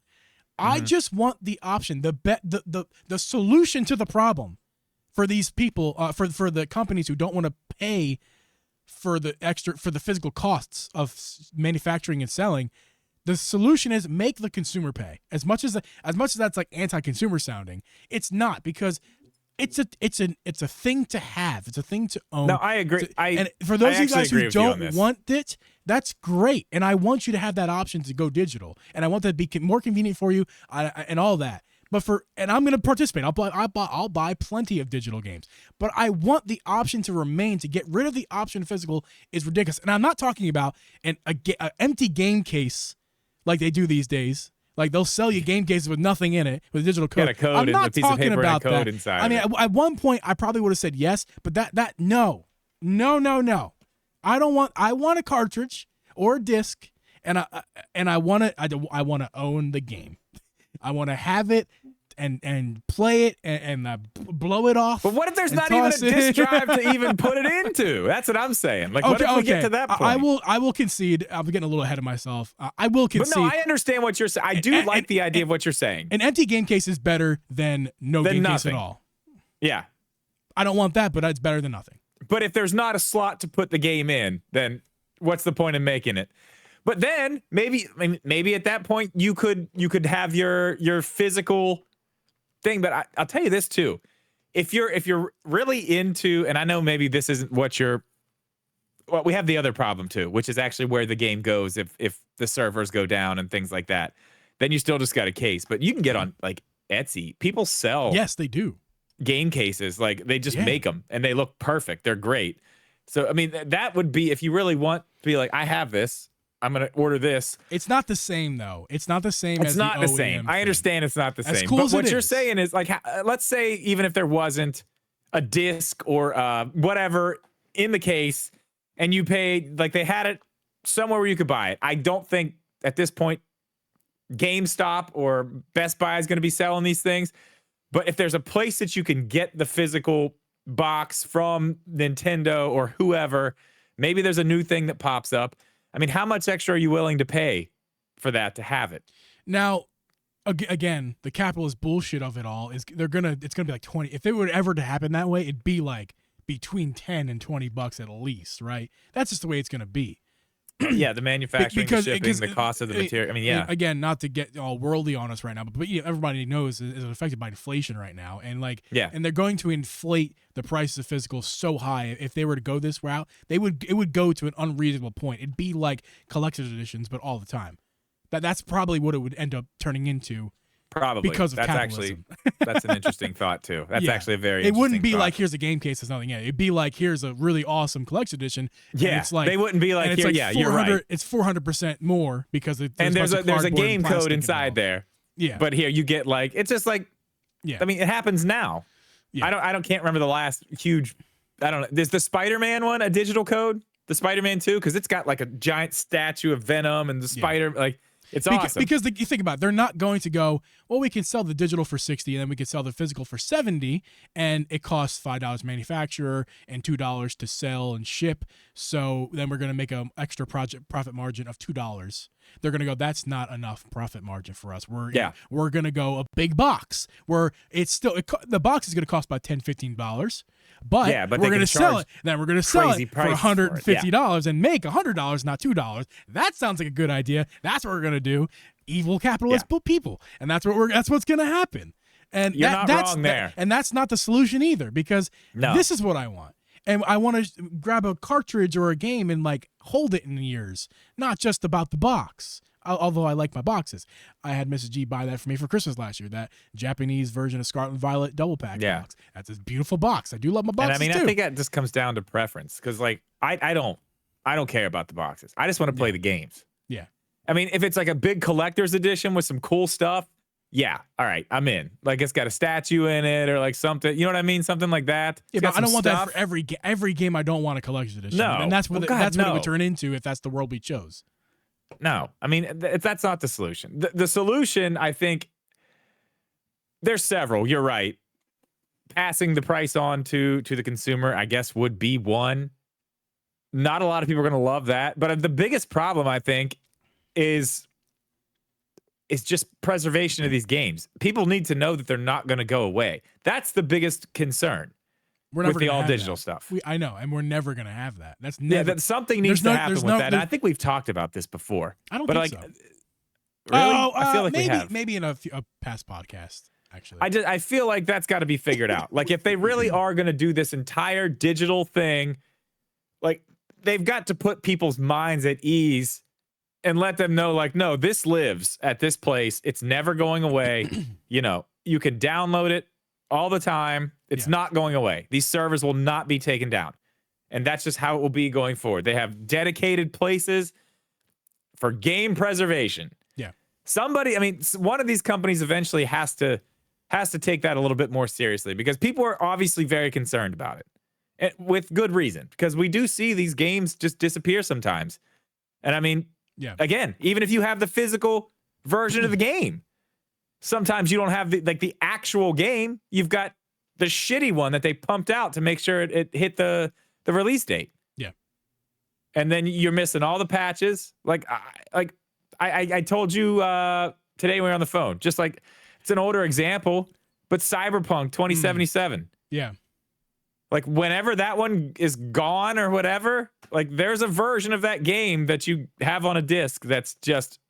I just want the option, the solution to the problem for these people, for the companies who don't want to pay for the physical costs of manufacturing and selling. The solution is make the consumer pay. As much as that's like anti-consumer sounding, it's not, because it's a thing to have. It's a thing to own. No, I agree. And for those of you guys who don't want it, that's great. And I want you to have that option to go digital. And I want that to be more convenient for you and all that. But I'm going to participate. I'll buy plenty of digital games. But I want the option to remain. To get rid of the option physical is ridiculous. And I'm not talking about an empty game case like they do these days. Like they'll sell you game cases with nothing in it, with a digital code. Got a code I'm not and a piece talking of paper about and a code that. inside. I mean, at one point I probably would have said yes, but no. I want a cartridge or a disc, and I want to own the game. I want to have it and play it and blow it off. But what if there's not even a disc drive to even put it into? That's what I'm saying. Like, what if we get to that point? I will concede. I'm getting a little ahead of myself. I will concede. But no, I understand what you're saying. I do like the idea of what you're saying. An empty game case is better than no game case at all. Yeah. I don't want that, but it's better than nothing. But if there's not a slot to put the game in, then what's the point in making it? But then maybe at that point you could have your physical thing. But I'll tell you this too: if you're really into, and I know maybe this isn't what you're. Well, we have the other problem too, which is actually where the game goes if the servers go down and things like that. Then you still just got a case, but you can get on like Etsy. People sell. Yes, they do. Game cases, like they just make them and they look perfect. They're great. So I mean, that would be, if you really want to be like, I have this, I'm gonna order this. It's not the same though. It's not the same. It's not the same. I understand it's not the same. Cool, but what you're saying is like, let's say even if there wasn't a disc or whatever in the case, and you paid, like they had it somewhere where you could buy it. I don't think at this point GameStop or Best Buy is going to be selling these things. But if there's a place that you can get the physical box from Nintendo or whoever, maybe there's a new thing that pops up. I mean, how much extra are you willing to pay for that to have it? Now, again, the capitalist bullshit of it all is it's gonna be like 20. If it were ever to happen that way, it'd be like between 10 and $20 at least, right? That's just the way it's gonna be. Yeah, the manufacturing, the shipping, the cost of the material. I mean, yeah. Again, not to get all worldly on us right now, but everybody knows is affected by inflation right now, and and they're going to inflate the prices of physical so high. If they were to go this route, it would go to an unreasonable point. It'd be like collector's editions, but all the time. That's probably what it would end up turning into. Probably because of capitalism. That's an interesting thought too. That's actually a very. It wouldn't be thought. Like here's a game case that's nothing in it. It'd be like here's a really awesome collection edition. Yeah, it's like, they wouldn't be like here. Yeah, you're right. It's 400% more because there's a game code inside there. Yeah, but here you get like it's just like. Yeah, I mean it happens now. Yeah. I can't remember the last huge. I don't know. Is the Spider-Man one a digital code? The Spider-Man 2, because it's got like a giant statue of Venom and the Spider like. It's awesome. Because you think about it, they're not going to go, well, we can sell the digital for 60 and then we can sell the physical for 70, and it costs $5 manufacturer and $2 to sell and ship. So then we're going to make an extra profit margin of $2. They're going to go, that's not enough profit margin for us. We're going to go a big box where it's still, the box is going to cost about $10, $15, but we're going to sell it. Then we're going to sell it for $150 and make $100, not $2. That sounds like a good idea. That's what we're going to do. Evil capitalist people. And that's what's going to happen. And you're not wrong there. And that's not the solution either, because this is what I want. And I want to grab a cartridge or a game and like hold it in years, not just about the box. Although I like my boxes. I had Mrs. G buy that for me for Christmas last year, that Japanese version of Scarlet and Violet double pack box. That's a beautiful box. I do love my boxes too. I think that just comes down to preference, because like I don't care about the boxes. I just want to play the games. Yeah. I mean, if it's like a big collector's edition with some cool stuff, yeah, all right, I'm in. Like it's got a statue in it or like something. You know what I mean? Something like that. Yeah, but I don't want that for every game. I don't want a collector's edition. No, and that's what it would turn into if that's the world we chose. No, I mean that's not the solution. The solution, I think, there's several. You're right. Passing the price on to the consumer, I guess, would be one. Not a lot of people are going to love that, but the biggest problem, I think, is just preservation of these games. People need to know that they're not going to go away. That's the biggest concern with the all digital stuff. I know, and we're never going to have that. That's never. That something needs to happen with that. And I think we've talked about this before. I don't think so. Really? I feel like we have. Maybe in a past podcast. Actually, I feel like that's got to be figured out. Like if they really are going to do this entire digital thing, like they've got to put people's minds at ease and let them know, like, no, this lives at this place. It's never going away. You know, you can download it all the time. It's not going away. These servers will not be taken down. And that's just how it will be going forward. They have dedicated places for game preservation. Yeah. Somebody, I mean, one of these companies eventually has to take that a little bit more seriously, because people are obviously very concerned about it. And with good reason, because we do see these games just disappear sometimes. And I mean, again, even if you have the physical version of the game, sometimes you don't have the actual game. You've got the shitty one that they pumped out to make sure it hit the release date. Yeah. And then you're missing all the patches. I told you today when we were on the phone, just like it's an older example, but Cyberpunk 2077. Yeah. Like whenever that one is gone or whatever, like there's a version of that game that you have on a disc that's just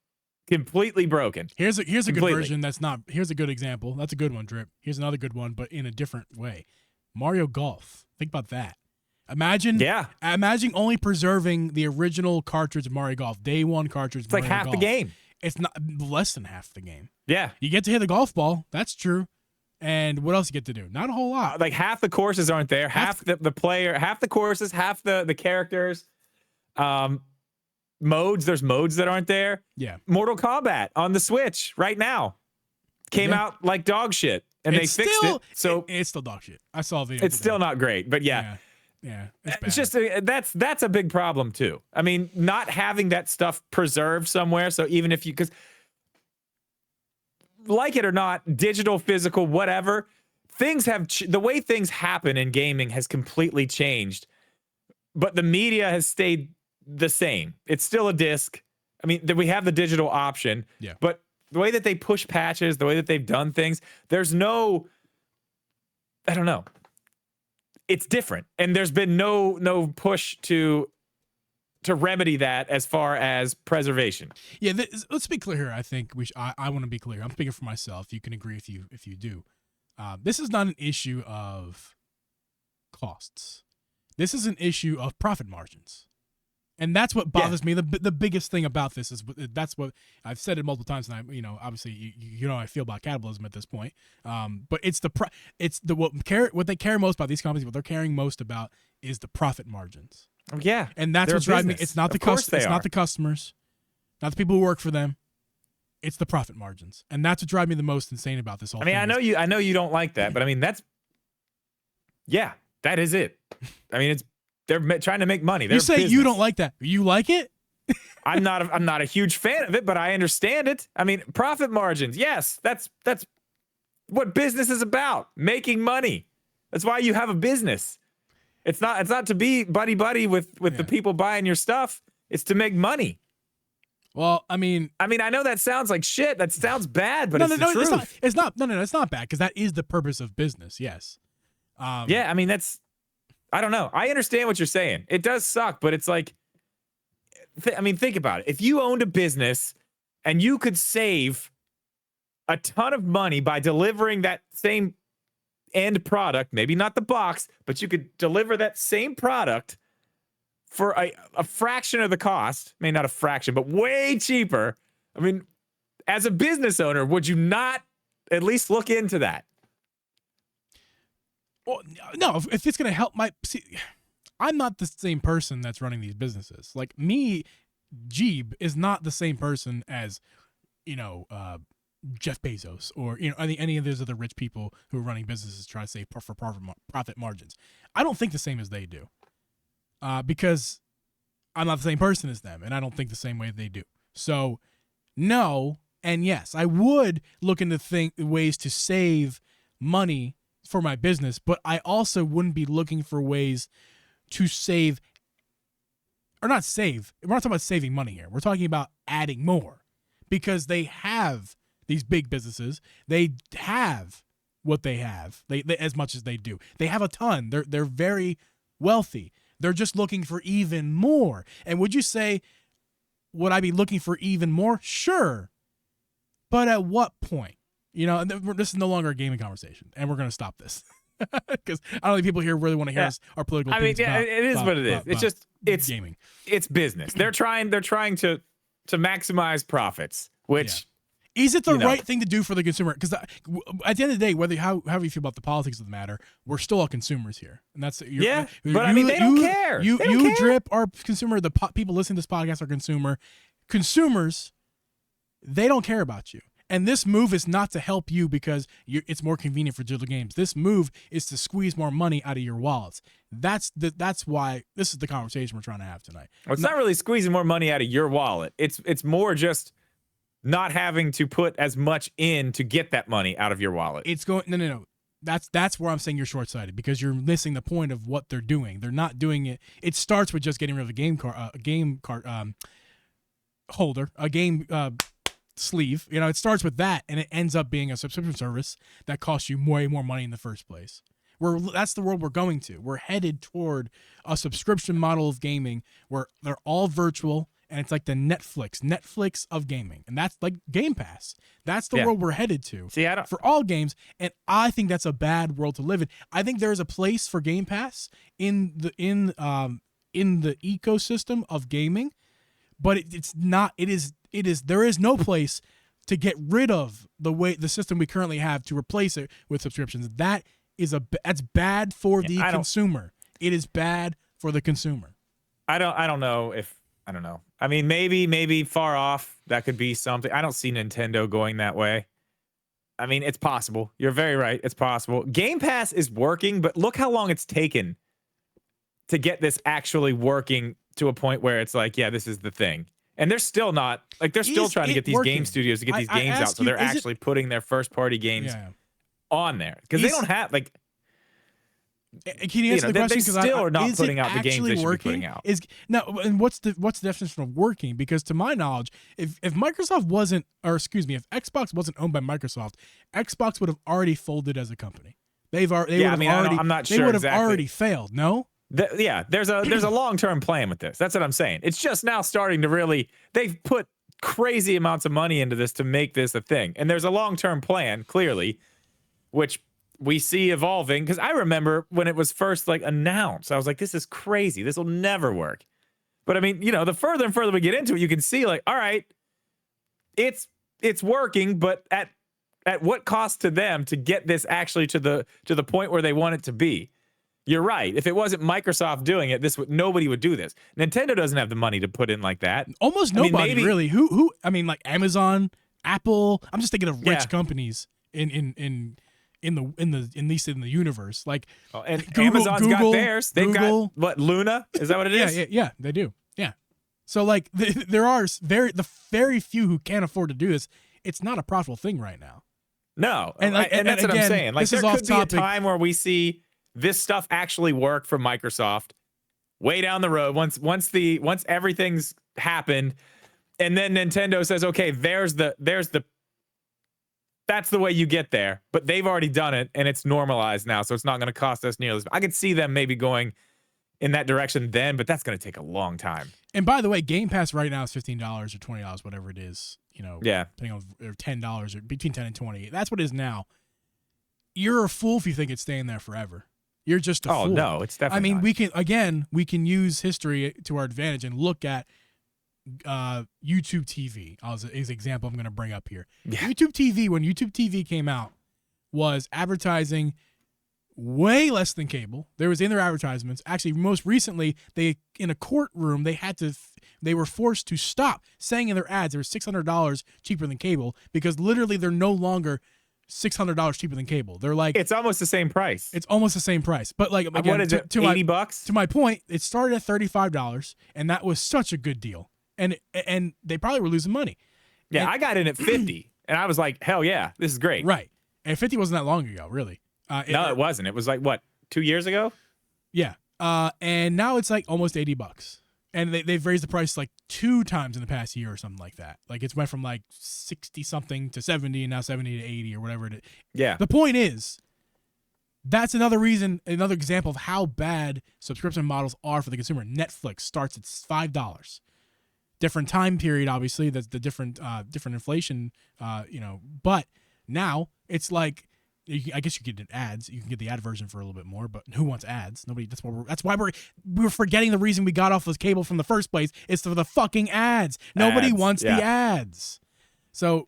completely broken. Here's a good version that's not. Here's a good example. That's a good one, Drip. Here's another good one, but in a different way. Mario Golf. Think about that. Imagine only preserving the original cartridge of Mario Golf, day one cartridge. It's like half the game. It's not less than half the game. Yeah. You get to hit a golf ball. That's true. And what else you get to do? Not a whole lot. Like half the courses aren't there. Half the player, half the courses, half the characters. Modes. There's modes that aren't there. Yeah. Mortal Kombat on the Switch right now came out like dog shit, and they fixed it. So it's still dog shit. I saw a video. It's still not great, but yeah. It's just that's a big problem too. I mean, not having that stuff preserved somewhere. So even if you, because like it or not, digital, physical, whatever, things have the way things happen in gaming has completely changed, but the media has stayed the same. It's still a disc. I mean, we have the digital option, but the way that they push patches, the way that they've done things, there's no, I don't know. It's different, and there's been no push to remedy that as far as preservation. Yeah, let's be clear here. I think I want to be clear. I'm speaking for myself. You can agree if you do. This is not an issue of costs. This is an issue of profit margins. And that's what bothers me. The biggest thing about this is that's what I've said it multiple times, and obviously you know how I feel about capitalism at this point. But what they care most about, these companies, what they're caring most about is the profit margins. Yeah, and that's what's driving me. It's not the not the customers, not the people who work for them. It's the profit margins, and that's what drives me the most insane about this whole thing. I know you don't like that, but I mean that is it. I mean they're trying to make money. You say you don't like that. You like it? I'm not a huge fan of it, but I understand it. I mean, profit margins. Yes, that's what business is about. Making money. That's why you have a business. It's not to be buddy with the people buying your stuff. It's to make money. Well, I mean, I know that sounds like shit. That sounds bad, but it's the truth. It's not bad because that is the purpose of business. Yes. Yeah, I mean, I don't know. I understand what you're saying. It does suck, but it's like, think about it. If you owned a business and you could save a ton of money by delivering that same end product, maybe not the box, but you could deliver that same product for a fraction of the cost. I mean, not a fraction, but way cheaper. I mean, as a business owner, would you not at least look into that? Well, no, if it's going to help I'm not the same person that's running these businesses. Like me, Geeb is not the same person as, Jeff Bezos or, any of those other rich people who are running businesses trying to save for profit margins. I don't think the same as they do because I'm not the same person as them and I don't think the same way they do. So no, and yes, I would look into ways to save money for my business, but I also wouldn't be looking for ways to save or not save. We're not talking about saving money here. We're talking about adding more because they have these big businesses. They have what they have. They as much as they do. They have a ton. They're very wealthy. They're just looking for even more. And would you say, would I be looking for even more? Sure. But at what point? This is no longer a gaming conversation, and we're going to stop this because I don't think people here really want to hear our political opinions. It is what it is. It's gaming. It's business. They're trying to maximize profits, which is it the right thing to do for the consumer? Because at the end of the day, however you feel about the politics of the matter, we're still all consumers here, and that's but they don't care. Drip, our consumer, the people listening to this podcast are consumers. They don't care about you. And this move is not to help you because it's more convenient for digital games. This move is to squeeze more money out of your wallets. That's why this is the conversation we're trying to have tonight. Well, it's not really squeezing more money out of your wallet. It's more just not having to put as much in to get that money out of your wallet. It's going no. That's where I'm saying you're short-sighted because you're missing the point of what they're doing. They're not doing it. It starts with just getting rid of a game card holder, a game sleeve. It starts with that, and it ends up being a subscription service that costs you way more money in the first place. That's the world we're going to. We're headed toward a subscription model of gaming where they're all virtual, and it's like the Netflix of gaming, and that's like Game Pass. That's the world we're headed to. For all games, and I think that's a bad world to live in. I think there is a place for Game Pass in the ecosystem of gaming, but it's not. It is. There is no place to get rid of the system we currently have to replace it with subscriptions. That's bad for the consumer. It is bad for the consumer. I don't know. I mean, maybe far off that could be something. I don't see Nintendo going that way. I mean, it's possible. You're very right. It's possible. Game Pass is working, but look how long it's taken to get this actually working to a point where it's like, yeah, this is the thing. And they're still not, they're still trying to get these game studios to get these games out. So they're actually putting their first party games on there. Because they don't have, can you answer the question? They still are not putting out the games they should be putting out. And what's the definition of working? Because to my knowledge, if Xbox wasn't owned by Microsoft, Xbox would have already folded as a company. I'm not sure. They would have already failed. No. There's a long-term plan with this. That's what I'm saying. It's just now starting to really, they've put crazy amounts of money into this to make this a thing. And there's a long-term plan, clearly, which we see evolving. Because I remember when it was first announced, I was like, this is crazy. This will never work. But I mean, the further and further we get into it, you can see all right, it's working, but at what cost to them to get this actually to the point where they want it to be? You're right. If it wasn't Microsoft doing it, nobody would do this. Nintendo doesn't have the money to put in like that. Almost nobody, really. Who? I mean, like Amazon, Apple. I'm just thinking of rich companies in the universe. And Google, Amazon's got theirs. They've got what, Luna? Is that what it is? Yeah, they do. Yeah. So like there are very few who can't afford to do this. It's not a profitable thing right now. No, and that's what I'm saying. Like there could be a time where we see this stuff actually work for Microsoft way down the road once everything's happened, and then Nintendo says, okay, that's the way you get there, but they've already done it and it's normalized now, so it's not going to cost us nearly. I could see them maybe going in that direction then, but that's going to take a long time. And by the way, Game Pass right now is $15 or $20, whatever it is. Depending on, or $10 or between 10 and 20. That's what it is now. You're a fool if you think it's staying there forever. You're just a fool. Oh no, it's definitely. I mean, we can use history to our advantage and look at YouTube TV as an example I'm going to bring up here. Yeah. YouTube TV, when YouTube TV came out, was advertising way less than cable. There was in their advertisements. Actually, most recently, in a courtroom, they were forced to stop saying in their ads they were $600 cheaper than cable because literally they're no longer $600 cheaper than cable. They're like, it's almost the same price. It's almost the same price. But like, again, what is it? $80? To my point, it started at $35, and that was such a good deal. And they probably were losing money. Yeah, and I got in at 50, and I was like, hell yeah, this is great. Right. And 50 wasn't that long ago, really. No, it wasn't. It was like, what, 2 years ago? Yeah. And now it's like almost $80. And they've raised the price like 2 times in the past year or something like that. Like it's went from like 60 something to 70 and now 70 to 80 or whatever it is. Yeah. The point is, that's another example of how bad subscription models are for the consumer. Netflix starts at $5. Different time period, obviously. That's the different inflation, But now it's like, I guess you get ads. You can get the ad version for a little bit more, but who wants ads? Nobody. That's why we're forgetting the reason we got off this cable from the first place. It's for the fucking ads. Nobody wants the ads. So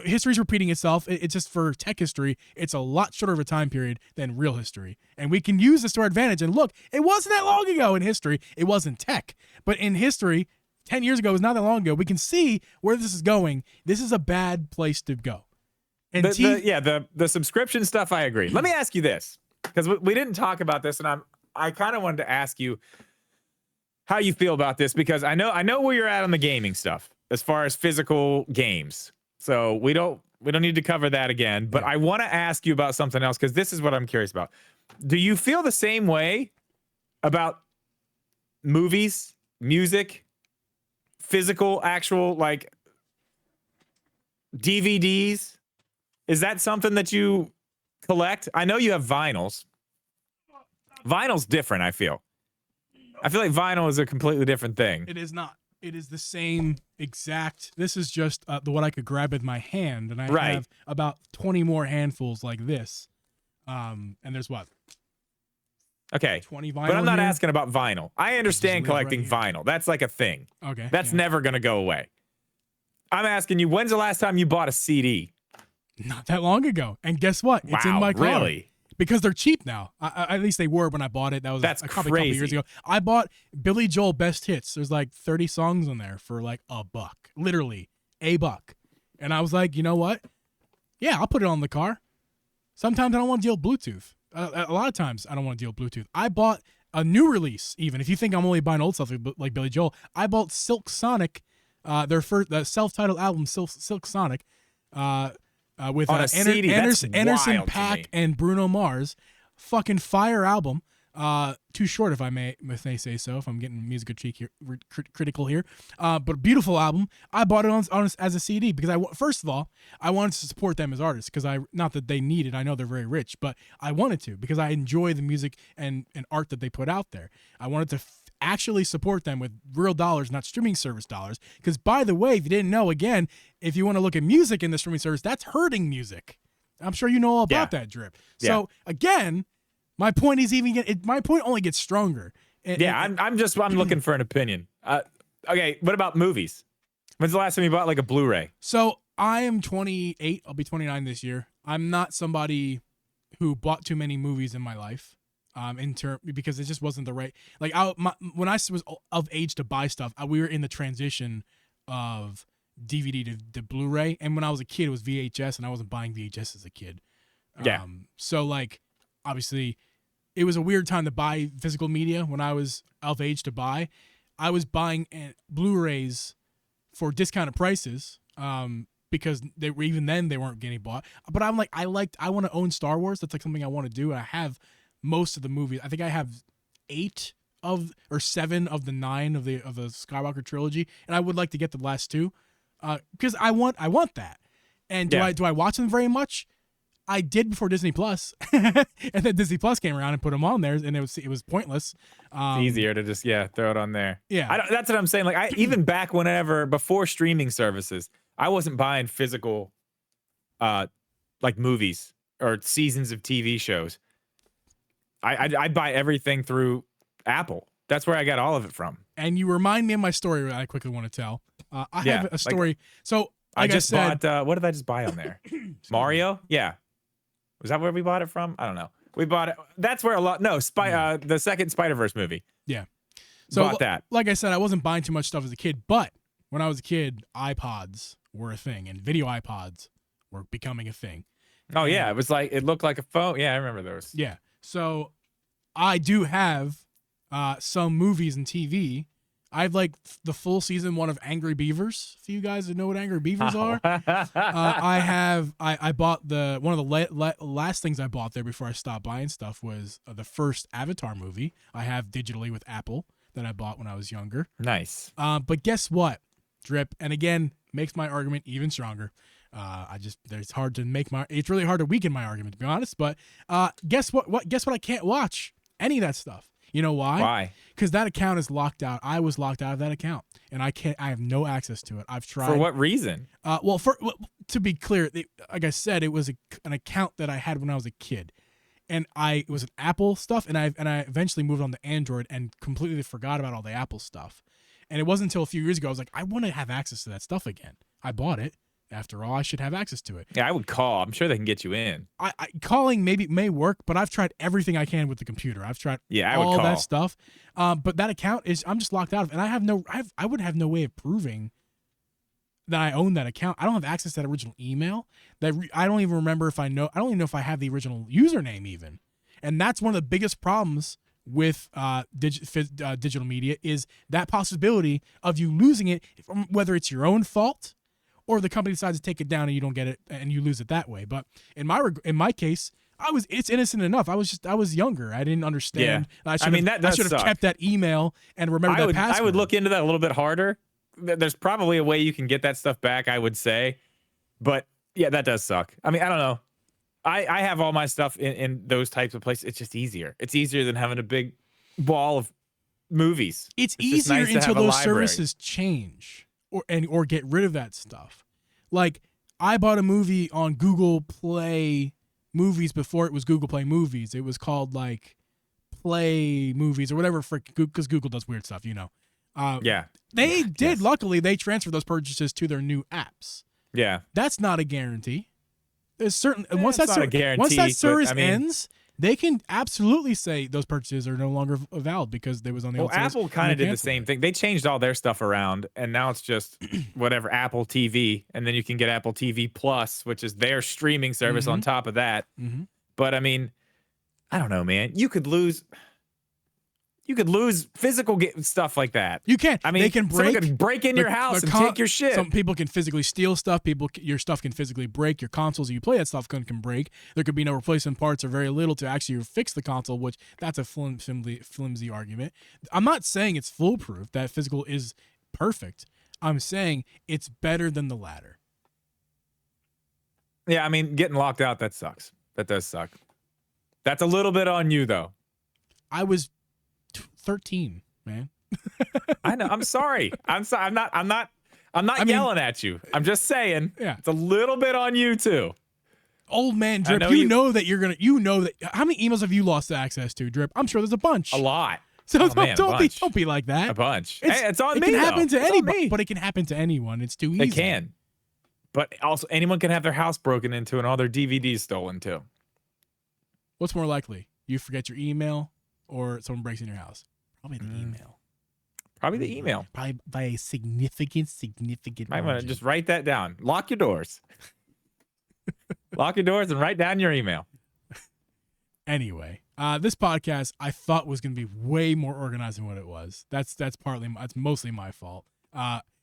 history's repeating itself. It's just for tech history. It's a lot shorter of a time period than real history, and we can use this to our advantage. And look, it wasn't that long ago in history. It wasn't tech, but in history, 10 years ago was not that long ago. We can see where this is going. This is a bad place to go. And the subscription stuff, I agree. Let me ask you this, because we didn't talk about this, and I kind of wanted to ask you how you feel about this, because I know where you're at on the gaming stuff as far as physical games. So we don't need to cover that again, but I want to ask you about something else, because this is what I'm curious about. Do you feel the same way about movies, music, physical, actual, like DVDs? Is that something that you collect? I know you have vinyls. Vinyl's different, I feel. I feel like vinyl is a completely different thing. It is not. It is the same exact. This is just the one I could grab with my hand, and I have about 20 more handfuls like this. And there's what? Okay. 20 vinyl. But I'm not asking about vinyl. I understand collecting vinyl. That's like a thing. Okay. That's never going to go away. I'm asking you, when's the last time you bought a CD? Not that long ago. And guess what? It's in my car. Really? Because they're cheap now. At least they were when I bought it. That's a couple years ago. I bought Billy Joel Best Hits. There's like 30 songs on there for like $1. Literally $1. And I was like, you know what? Yeah, I'll put it on the car. Sometimes I don't want to deal with Bluetooth. A lot of times I don't want to deal with Bluetooth. I bought a new release, even. If you think I'm only buying old stuff like Billy Joel, I bought Silk Sonic, their first self-titled album, Silk Sonic, with CD, Anderson .Paak and Bruno Mars. Fucking fire album. Too short, if I may say so, if I'm getting musical critical here. But a beautiful album. I bought it on as a CD because first of all, I wanted to support them as artists, because not that they need it. I know they're very rich, but I wanted to, because I enjoy the music and art that they put out there. I wanted to actually support them with real dollars, not streaming service dollars. Because, by the way, if you didn't know, again, if you want to look at music in the streaming service, that's hurting music. I'm sure you know all about that, Drip. So, again, my point is my point only gets stronger. I'm looking for an opinion. Okay, what about movies? When's the last time you bought like a Blu-ray? So I am 28. I'll be 29 this year. I'm not somebody who bought too many movies in my life. Because it just wasn't the right, like when I was of age to buy stuff, we were in the transition of DVD to Blu-ray, and when I was a kid it was VHS, and I wasn't buying VHS as a kid. So like obviously it was a weird time to buy physical media when I was of age to buy. I was buying Blu-rays for discounted prices because they were, even then they weren't getting bought. But I'm like, I want to own Star Wars. That's like something I want to do. And I have most of the movies. I think I have 7 of the 9 of the Skywalker trilogy, and I would like to get the last 2 because I want that. And do I watch them very much? I did before Disney Plus, and then Disney Plus came around and put them on there, and it was pointless. It's easier to just throw it on there. Yeah, that's what I'm saying. Like even back before streaming services, I wasn't buying physical, like movies or seasons of TV shows. I'd buy everything through Apple. That's where I got all of it from. And you remind me of my story that I quickly want to tell. I have a story. Like, so I just bought. What did I just buy on there? Mario. Yeah. Was that where we bought it from? I don't know. We bought it. That's where a lot. No, the second Spider-Verse movie. Yeah. So bought that. Like I said, I wasn't buying too much stuff as a kid, but when I was a kid, iPods were a thing, and video iPods were becoming a thing. Oh yeah, it looked like a phone. Yeah, I remember those. Yeah. So I do have some movies and TV. I have like the full season 1 of Angry Beavers. For you guys that know what Angry Beavers are, I bought one of the last things I bought there before I stopped buying stuff was the first Avatar movie. I have digitally with Apple that I bought when I was younger. Nice. But guess what, Drip? And again, makes my argument even stronger. It's really hard to weaken my argument, to be honest. But guess what? Guess what? I can't watch any of that stuff. You know why? Why? Because that account is locked out. I was locked out of that account, and I have no access to it. I've tried. For what reason? To be clear, like I said, it was an account that I had when I was a kid, and it was an Apple stuff, and I eventually moved on to Android and completely forgot about all the Apple stuff. And it wasn't until a few years ago I was like, I want to have access to that stuff again. I bought it. After all, I should have access to it. Yeah, I would call. I'm sure they can get you in. Calling may work, but I've tried everything I can with the computer. I've tried all that stuff. But that account I'm just locked out of, and I would have no way of proving that I own that account. I don't have access to that original email. I don't even remember I don't even know if I have the original username even. And that's one of the biggest problems with digital media is that possibility of you losing it, whether it's your own fault or the company decides to take it down and you don't get it and you lose it that way. But in my case, it's innocent enough. I was younger. I didn't understand. Yeah. I should have kept that email and remembered that password. I would look into that a little bit harder. There's probably a way you can get that stuff back, I would say. But yeah, that does suck. I mean, I don't know. I have all my stuff in those types of places. It's just easier. It's easier than having a big wall of movies. It's easier until those services change. Or get rid of that stuff. Like, I bought a movie on Google Play Movies before it was Google Play Movies. It was called like Play Movies or whatever, because Google does weird stuff, you know. Yeah. They did. Yes. Luckily, they transferred those purchases to their new apps. Yeah. That's not a guarantee. There's certain once that service ends, they can absolutely say those purchases are no longer valid because they was on the old service. Apple kind of did the same thing. They changed all their stuff around, and now it's just whatever Apple TV, and then you can get Apple TV Plus, which is their streaming service on top of that. Mm-hmm. But I mean, I don't know, man. You could lose physical stuff like that. You can. I mean, they can break in your house and take your shit. Some people can physically steal stuff. Your stuff can physically break. Your consoles you play that stuff can break. There could be no replacement parts or very little to actually fix the console, which that's a flimsy argument. I'm not saying it's foolproof, that physical is perfect. I'm saying it's better than the latter. Yeah, I mean, getting locked out, that sucks. That does suck. That's a little bit on you, though. I was 13, man. I know. I'm sorry. I'm not yelling at you. I'm just saying. Yeah. It's a little bit on you too. Old man Drip, you know that how many emails have you lost access to, Drip? I'm sure there's a bunch. A lot. So don't be like that. A bunch. It's on me. It can happen to anybody, but it can happen to anyone. It's too easy. It can. But also anyone can have their house broken into and all their DVDs stolen too. What's more likely? You forget your email or someone breaks in your house? Probably the email. Probably the email. Probably by a significant Might want to just write that down. Lock your doors. Lock your doors and write down your email. Anyway, this podcast I thought was going to be way more organized than what it was. That's mostly my fault.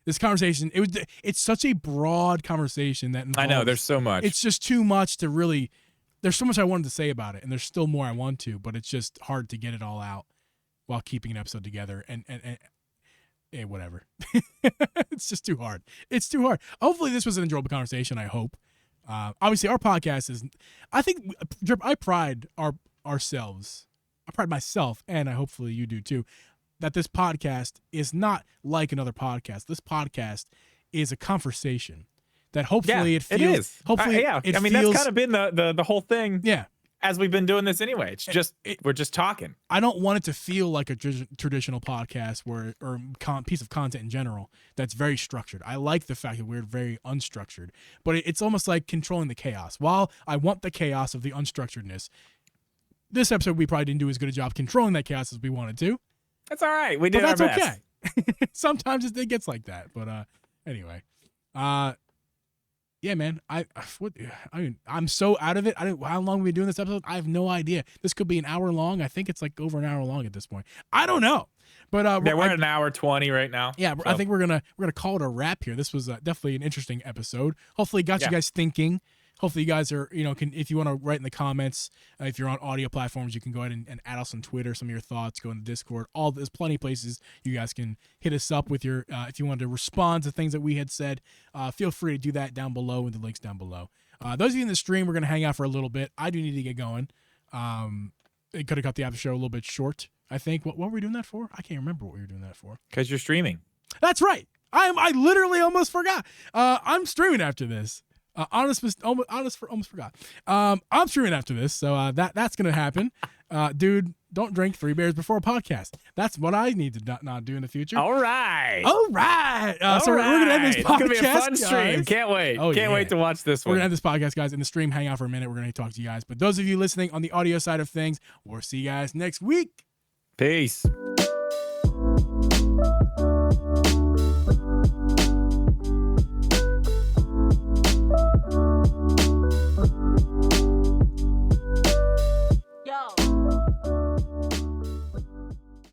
This conversation, it's such a broad conversation that involves, I know there's so much. It's just too much to really. There's so much I wanted to say about it, and there's still more I want to, but it's just hard to get it all out while keeping an episode together and whatever. It's just too hard. It's too hard. Hopefully this was an enjoyable conversation. I hope. Obviously our podcast is, I think, I pride ourselves. I pride myself, and hopefully you do too, that this podcast is not like another podcast. This podcast is a conversation that hopefully it feels. It is. Hopefully, I mean, that's kind of been the whole thing. Yeah. As we've been doing this anyway, it's just we're just talking. I don't want it to feel like a traditional podcast or piece of content in general that's very structured. I like the fact that we're very unstructured, but it's almost like controlling the chaos. While I want the chaos of the unstructuredness, this episode we probably didn't do as good a job controlling that chaos as we wanted to. That's all right. We did our best. But that's okay. Sometimes it gets like that. But anyway, yeah, man. I'm so out of it. How long have we been doing this episode? I have no idea. This could be an hour long. I think it's like over an hour long at this point. I don't know. But we're at an hour 20 right now. Yeah, so. I think we're gonna call it a wrap here. This was definitely an interesting episode. Hopefully, it got you guys thinking. Hopefully you guys are, if you want to write in the comments, if you're on audio platforms, you can go ahead and add us on Twitter, some of your thoughts, go into Discord. There's plenty of places you guys can hit us up with your, if you want to respond to things that we had said, feel free to do that down below with the links down below. Those of you in the stream, we're going to hang out for a little bit. I do need to get going. It could have cut the after show a little bit short, I think. What were we doing that for? I can't remember what we were doing that for. Because you're streaming. That's right. I literally almost forgot. I'm streaming after this. Almost forgot. I'm streaming after this, so that's gonna happen. Dude, don't drink 3 beers before a podcast. That's what I need to not do in the future. All right. So we're gonna end this podcast. It's gonna be a fun stream. Can't wait. Can't wait to watch this one. We're gonna end this podcast, guys. In the stream, hang out for a minute. We're gonna talk to you guys. But those of you listening on the audio side of things, we'll see you guys next week. Peace.